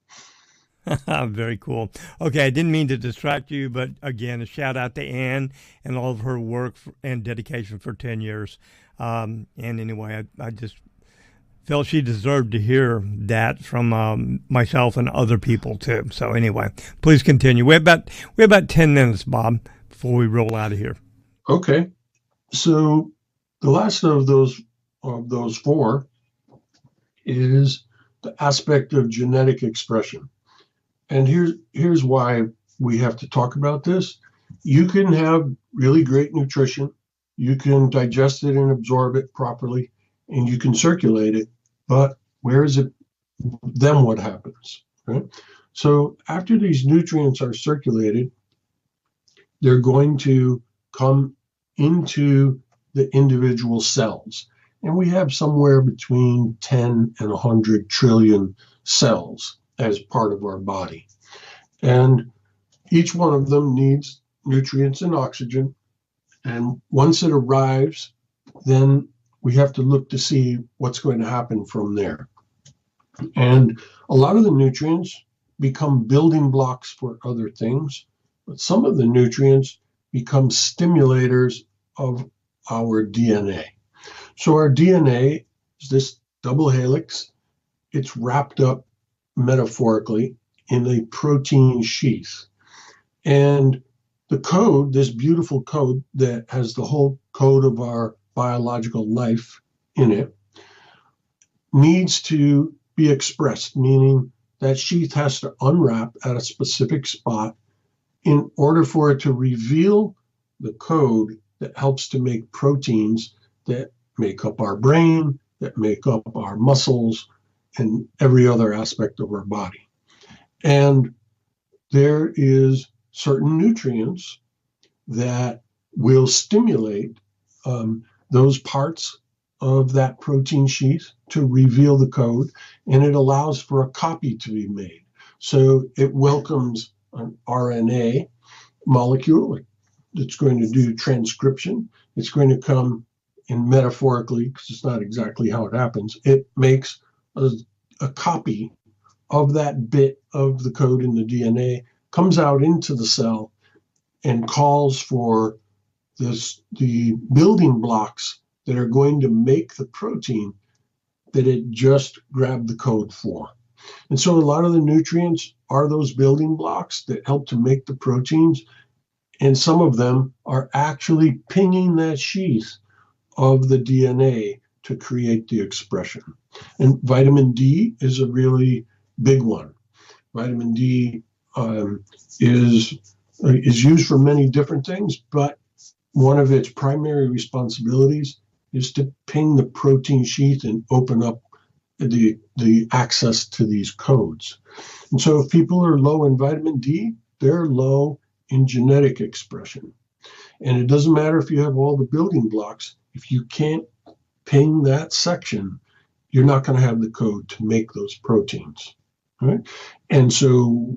Very cool. Okay, I didn't mean to distract you, but again, a shout out to Ann and all of her work and dedication for 10 years. And anyway, I just felt she deserved to hear that from myself and other people too. So anyway, please continue. We have about 10 minutes, Bob, before we roll out of here. Okay. So the last of those four is the aspect of genetic expression. And here's why we have to talk about this. You can have really great nutrition, you can digest it and absorb it properly, and you can circulate it, but where is it? Then what happens? Right? So after these nutrients are circulated, they're going to come into the individual cells. And we have somewhere between 10 and 100 trillion cells as part of our body. And each one of them needs nutrients and oxygen. And once it arrives, then we have to look to see what's going to happen from there. And a lot of the nutrients become building blocks for other things, but some of the nutrients become stimulators of our DNA. So our DNA is this double helix. It's wrapped up metaphorically in a protein sheath. And the code, this beautiful code that has the whole code of our biological life in it, needs to be expressed, meaning that sheath has to unwrap at a specific spot in order for it to reveal the code that helps to make proteins that make up our brain, that make up our muscles, and every other aspect of our body. And there is certain nutrients that will stimulate those parts of that protein sheath to reveal the code, and it allows for a copy to be made. So it welcomes an RNA molecule that's going to do transcription. It's going to come in metaphorically, because it's not exactly how it happens. It makes a copy of that bit of the code in the DNA, comes out into the cell, and calls for the building blocks that are going to make the protein that it just grabbed the code for. And so a lot of the nutrients are those building blocks that help to make the proteins, and some of them are actually pinging that sheath of the DNA to create the expression. And vitamin D is a really big one. Vitamin D is used for many different things, but one of its primary responsibilities is to ping the protein sheath and open up the access to these codes. And so if people are low in vitamin D, they're low in genetic expression. And it doesn't matter if you have all the building blocks, if you can't ping that section, you're not going to have the code to make those proteins. Right? And so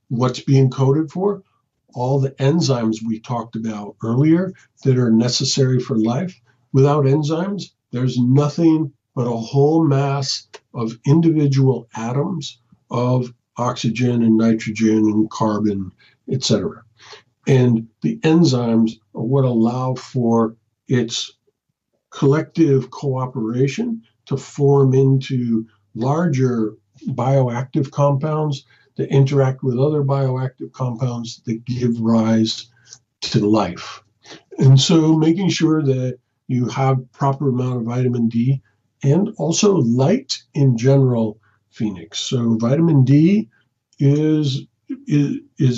what's being coded for? All the enzymes we talked about earlier that are necessary for life. Without enzymes, there's nothing but a whole mass of individual atoms of oxygen and nitrogen and carbon, etc. And the enzymes are what allow for its collective cooperation to form into larger bioactive compounds that interact with other bioactive compounds that give rise to life. And so making sure that you have proper amount of vitamin D and also light in general, Phoenix. So vitamin D is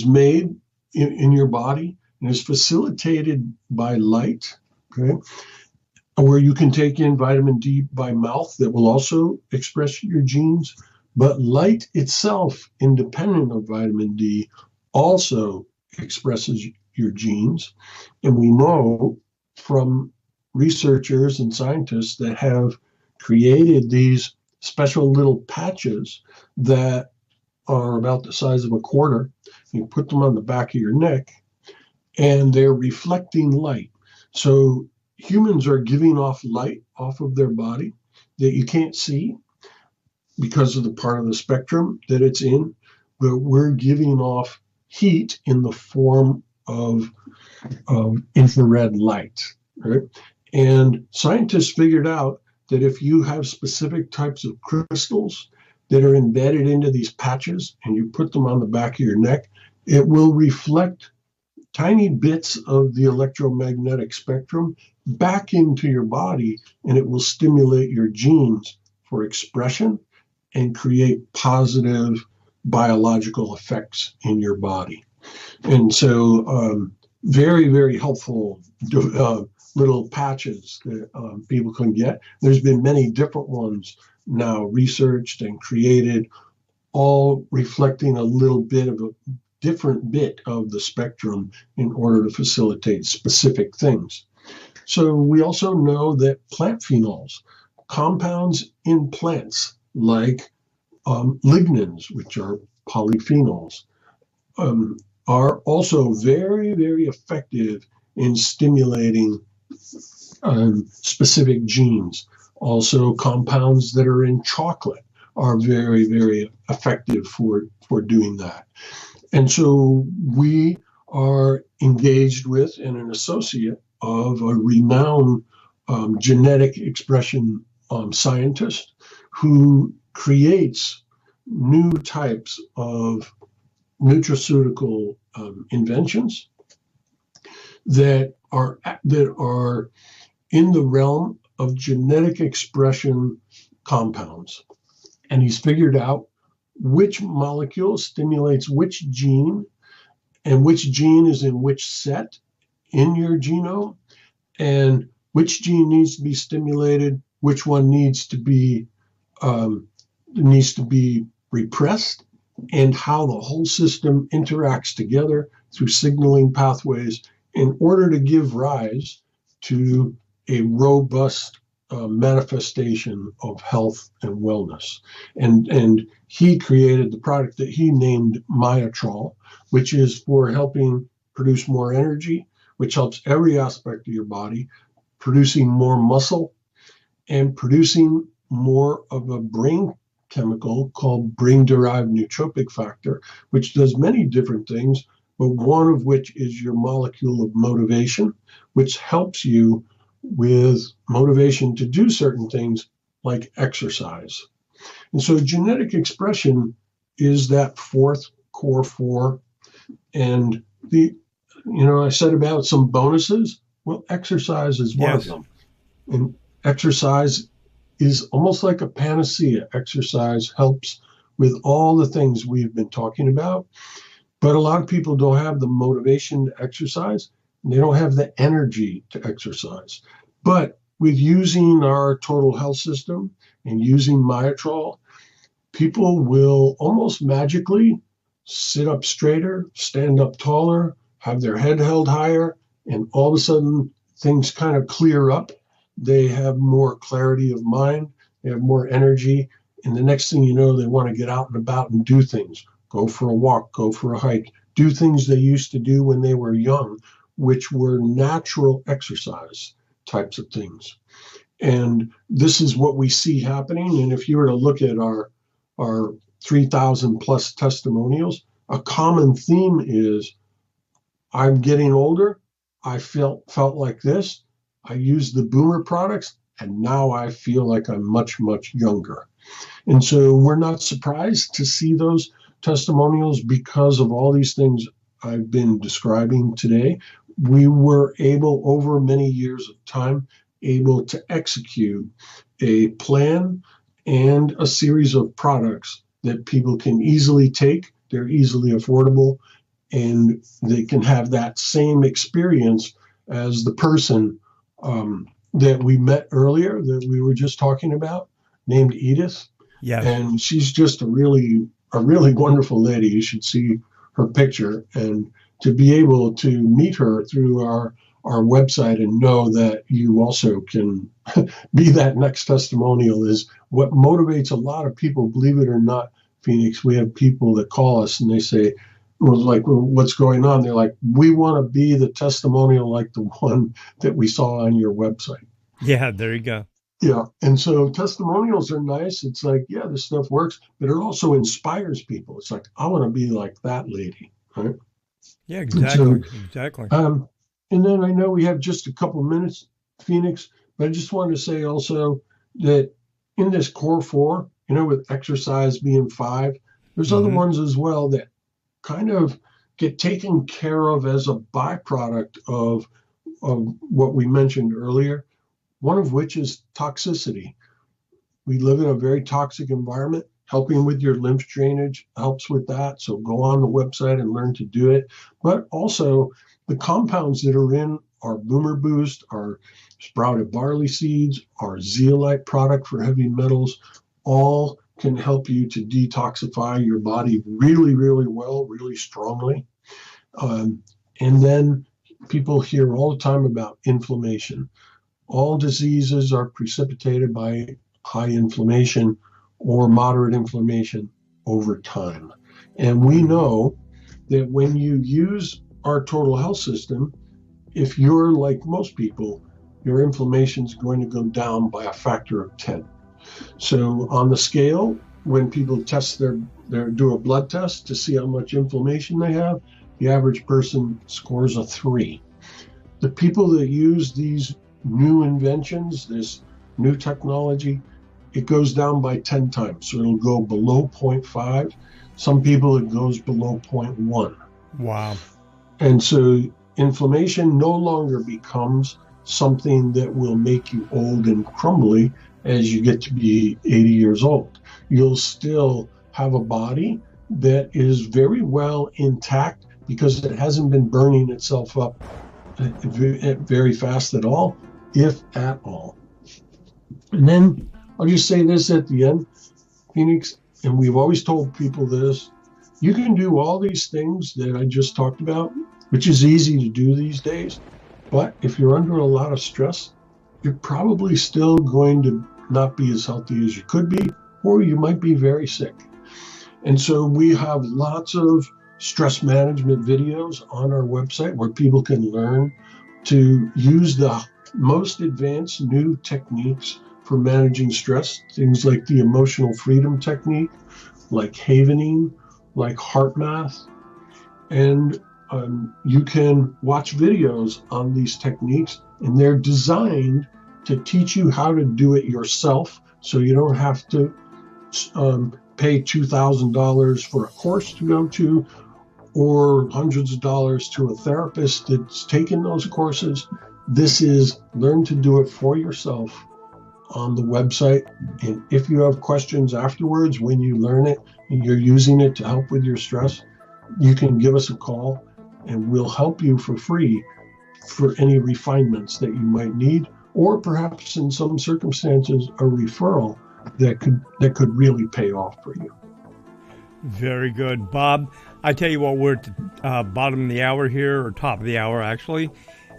made in your body and is facilitated by light, okay? Where you can take in vitamin D by mouth that will also express your genes. But light itself, independent of vitamin D, also expresses your genes. And we know from researchers and scientists that have created these special little patches that are about the size of a quarter. You put them on the back of your neck, and they're reflecting light. So humans are giving off light off of their body that you can't see because of the part of the spectrum that it's in, but we're giving off heat in the form of infrared light, right? And scientists figured out that if you have specific types of crystals that are embedded into these patches and you put them on the back of your neck, it will reflect tiny bits of the electromagnetic spectrum back into your body, and it will stimulate your genes for expression and create positive biological effects in your body. And so very, very helpful little patches that people can get. There's been many different ones now researched and created, all reflecting a little bit of a different bit of the spectrum in order to facilitate specific things. So we also know that plant phenols, compounds in plants like lignans, which are polyphenols, are also very, very effective in stimulating specific genes. Also, compounds that are in chocolate are very, very effective for doing that. And so we are engaged with and an associate of a renowned genetic expression scientist who creates new types of nutraceutical inventions that are in the realm of genetic expression compounds. And he's figured out which molecule stimulates which gene and which gene is in which set in your genome, and which gene needs to be stimulated, which one needs to be repressed, and how the whole system interacts together through signaling pathways in order to give rise to a robust manifestation of health and wellness. And he created the product that he named Myotrol, which is for helping produce more energy, which helps every aspect of your body, producing more muscle and producing more of a brain chemical called brain-derived nootropic factor, which does many different things, but one of which is your molecule of motivation, which helps you with motivation to do certain things like exercise. And so genetic expression is that fourth core four. And I said about some bonuses. Well, exercise is one of them. And exercise is almost like a panacea. Exercise helps with all the things we've been talking about. But a lot of people don't have the motivation to exercise, and they don't have the energy to exercise. But with using our total health system and using Myotrol, people will almost magically sit up straighter, stand up taller, have their head held higher, and all of a sudden things kind of clear up. They have more clarity of mind, they have more energy, and the next thing you know, they want to get out and about and do things. Go for a walk, go for a hike, do things they used to do when they were young, which were natural exercise types of things. And this is what we see happening. And if you were to look at our 3,000 plus testimonials, a common theme is, I'm getting older, I felt like this, I used the Boomer products, and now I feel like I'm much, much younger. And so we're not surprised to see those testimonials because of all these things I've been describing today. We were able, over many years of time, able to execute a plan and a series of products that people can easily take. They're easily affordable, and they can have that same experience as the person that we met earlier, that we were just talking about, named Edith. Yes. And she's just a really wonderful lady. You should see her picture. And to be able to meet her through our website and know that you also can be that next testimonial is what motivates a lot of people, believe it or not, Phoenix. We have people that call us and they say, well, what's going on? They're like, we want to be the testimonial like the one that we saw on your website. Yeah, there you go. Yeah. And so testimonials are nice. It's like, yeah, this stuff works, but it also inspires people. It's like, I want to be like that lady. Right. Yeah, And so, exactly. and then I know we have just a couple minutes, Phoenix, but I just wanted to say also that in this core 4, with exercise being 5, there's other ones as well that kind of get taken care of as a byproduct of what we mentioned earlier, one of which is toxicity. We live in a very toxic environment. Helping with your lymph drainage helps with that. So go on the website and learn to do it. But also the compounds that are in our Boomer Boost, our sprouted barley seeds, our zeolite product for heavy metals, all can help you to detoxify your body really, really well, really strongly. And then people hear all the time about inflammation. All diseases are precipitated by high inflammation or moderate inflammation over time. And we know that when you use our total health system, if you're like most people, your inflammation is going to go down by a factor of 10. So on the scale, when people test do a blood test to see how much inflammation they have, the average person scores a 3. The people that use these new inventions, this new technology, it goes down by 10 times. So it'll go below 0.5. Some people, it goes below 0.1. Wow. And so inflammation no longer becomes something that will make you old and crumbly as you get to be 80 years old. You'll still have a body that is very well intact because it hasn't been burning itself up very fast at all, if at all. And then I'll just say this at the end, Phoenix, and we've always told people this, you can do all these things that I just talked about, which is easy to do these days. But if you're under a lot of stress, you're probably still going to not be as healthy as you could be, or you might be very sick. And so we have lots of stress management videos on our website where people can learn to use the most advanced new techniques for managing stress, things like the emotional freedom technique, like havening, like heart math. And you can watch videos on these techniques, and they're designed to teach you how to do it yourself, so you don't have to pay $2,000 for a course to go to, or hundreds of dollars to a therapist that's taken those courses. This is learn to do it for yourself on the website. And if you have questions afterwards, when you learn it and you're using it to help with your stress, you can give us a call and we'll help you for free for any refinements that you might need, or perhaps in some circumstances, a referral that could really pay off for you. Very good. Bob, I tell you what, we're at the bottom of the hour here, or top of the hour, actually.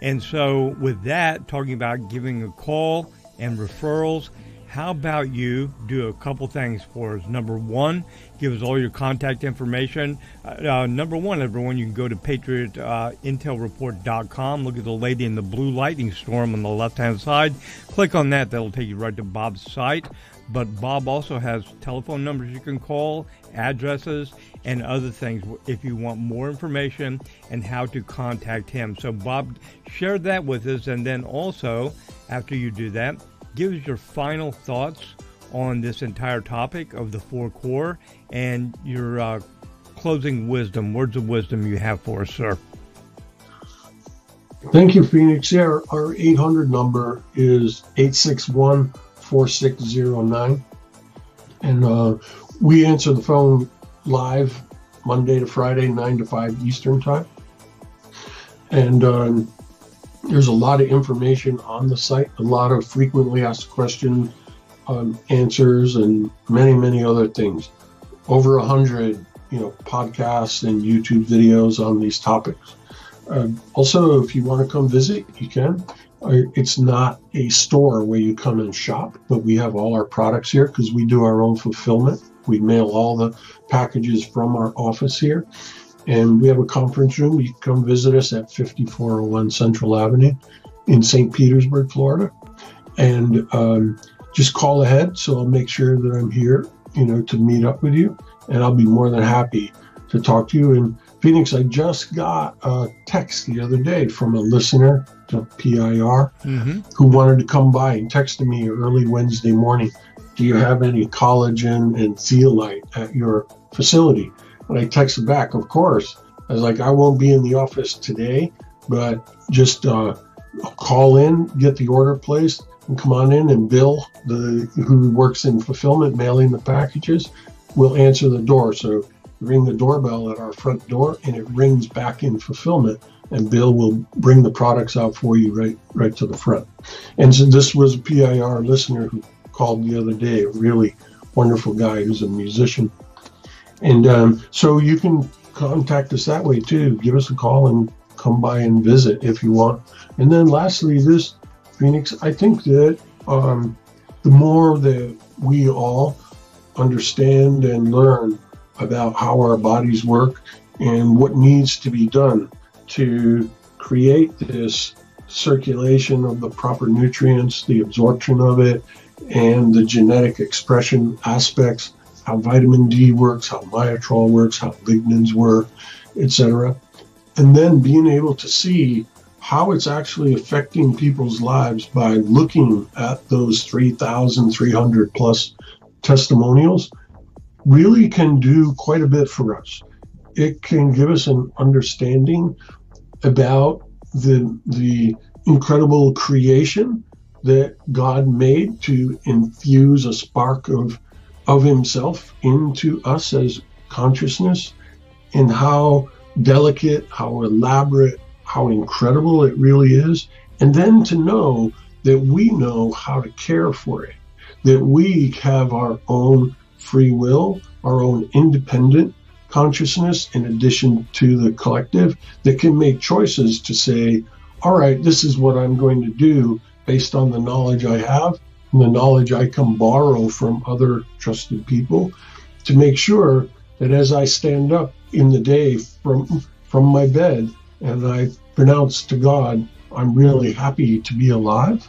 And so with that, talking about giving a call and referrals, how about you do a couple things for us? Number one, give us all your contact information. Number one, everyone, you can go to PatriotIntelReport.com. Look at the lady in the blue lightning storm on the left-hand side. Click on that. That'll take you right to Bob's site. But Bob also has telephone numbers you can call, addresses, and other things if you want more information and how to contact him. So, Bob, share that with us. And then also, after you do that, give us your final thoughts on this entire topic of the 4 core and your closing wisdom, words of wisdom you have for us, sir. Thank you, Phoenix. Yeah, our 800 number is 861-4609. And we answer the phone live Monday to Friday, 9 to 5 Eastern time. And there's a lot of information on the site, a lot of frequently asked question answers, and many, many other things. Over 100 podcasts and YouTube videos on these topics. Also, if you want to come visit, you can. It's not a store where you come and shop, but we have all our products here because we do our own fulfillment. We mail all the packages from our office here. And we have a conference room. You can come visit us at 5401 Central Avenue in St. Petersburg, Florida. And just call ahead, so I'll make sure that I'm here, to meet up with you. And I'll be more than happy to talk to you. And Phoenix, I just got a text the other day from a listener to PIR who wanted to come by and texted me early Wednesday morning. Do you have any collagen and zeolite at your facility? And I texted back, of course. I was like, I won't be in the office today, but just call in, get the order placed, and come on in, and Bill, who works in fulfillment, mailing the packages, will answer the door. So ring the doorbell at our front door, and it rings back in fulfillment, and Bill will bring the products out for you right to the front. And so this was a PIR listener who called the other day, a really wonderful guy who's a musician. And so you can contact us that way too. Give us a call and come by and visit if you want. And then lastly, this, Phoenix, I think that the more that we all understand and learn about how our bodies work and what needs to be done to create this circulation of the proper nutrients, the absorption of it, and the genetic expression aspects, how vitamin D works, how myotrol works, how lignans work, etc. And then being able to see how it's actually affecting people's lives by looking at those 3,300 plus testimonials really can do quite a bit for us. It can give us an understanding about the incredible creation that God made to infuse a spark of himself into us as consciousness, and how delicate, how elaborate, how incredible it really is. And then to know that we know how to care for it, that we have our own free will, our own independent consciousness, in addition to the collective, that can make choices to say, all right, this is what I'm going to do based on the knowledge I have and the knowledge I can borrow from other trusted people, to make sure that as I stand up in the day from my bed and I pronounce to God, I'm really happy to be alive,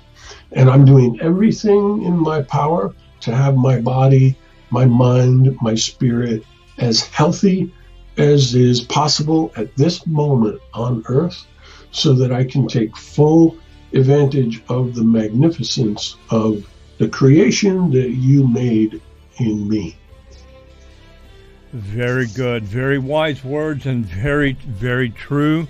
and I'm doing everything in my power to have my body, my mind, my spirit as healthy as is possible at this moment on earth, so that I can take full advantage of the magnificence of the creation that you made in me. Very good. Very wise words and very, very true.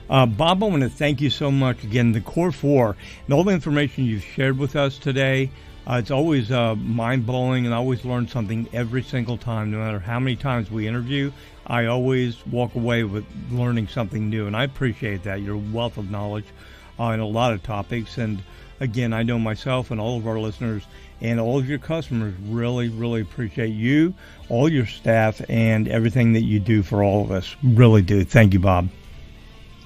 Bob, I want to thank you so much again. The Core 4 and all the information you've shared with us today, it's always mind-blowing, and I always learn something every single time. No matter how many times we interview, I always walk away with learning something new, and I appreciate that. Your wealth of knowledge in a lot of topics. And again, I know myself and all of our listeners and all of your customers really, really appreciate you, all your staff, and everything that you do for all of us. Really do. Thank you, Bob.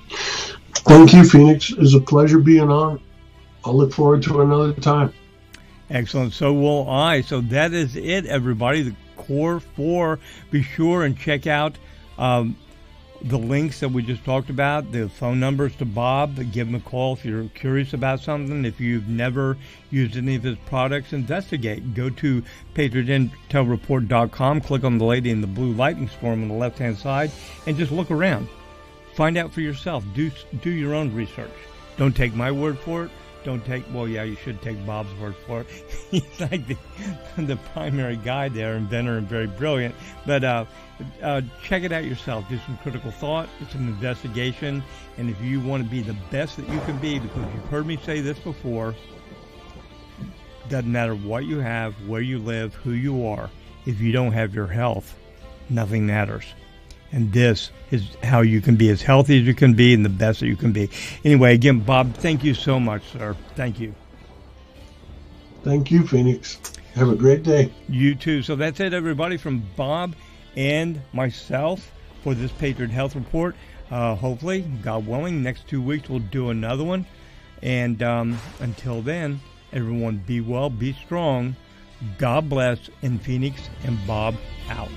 Thank you, Phoenix. It was a pleasure being on. I'll look forward to another time. Excellent. So will I. So that is it, everybody. The Core 4. Be sure and check out the links that we just talked about, the phone numbers to Bob. Give him a call if you're curious about something. If you've never used any of his products, investigate. Go to PatriotIntelReport.com, click on the lady in the blue lightning storm on the left-hand side, and just look around. Find out for yourself. Do your own research. Don't take my word for it. You should take Bob's word for it. He's like the primary guy there, inventor, and very brilliant. But check it out yourself. Do some critical thought, some investigation. And if you want to be the best that you can be, because you've heard me say this before, doesn't matter what you have, where you live, who you are. If you don't have your health, nothing matters. And this is how you can be as healthy as you can be and the best that you can be. Anyway, again, Bob, thank you so much, sir. Thank you. Thank you, Phoenix. Have a great day. You too. So that's it, everybody, from Bob and myself for this Patriot Health Report. Hopefully, God willing, next 2 weeks we'll do another one. And until then, everyone be well, be strong. God bless in Phoenix, and Bob out.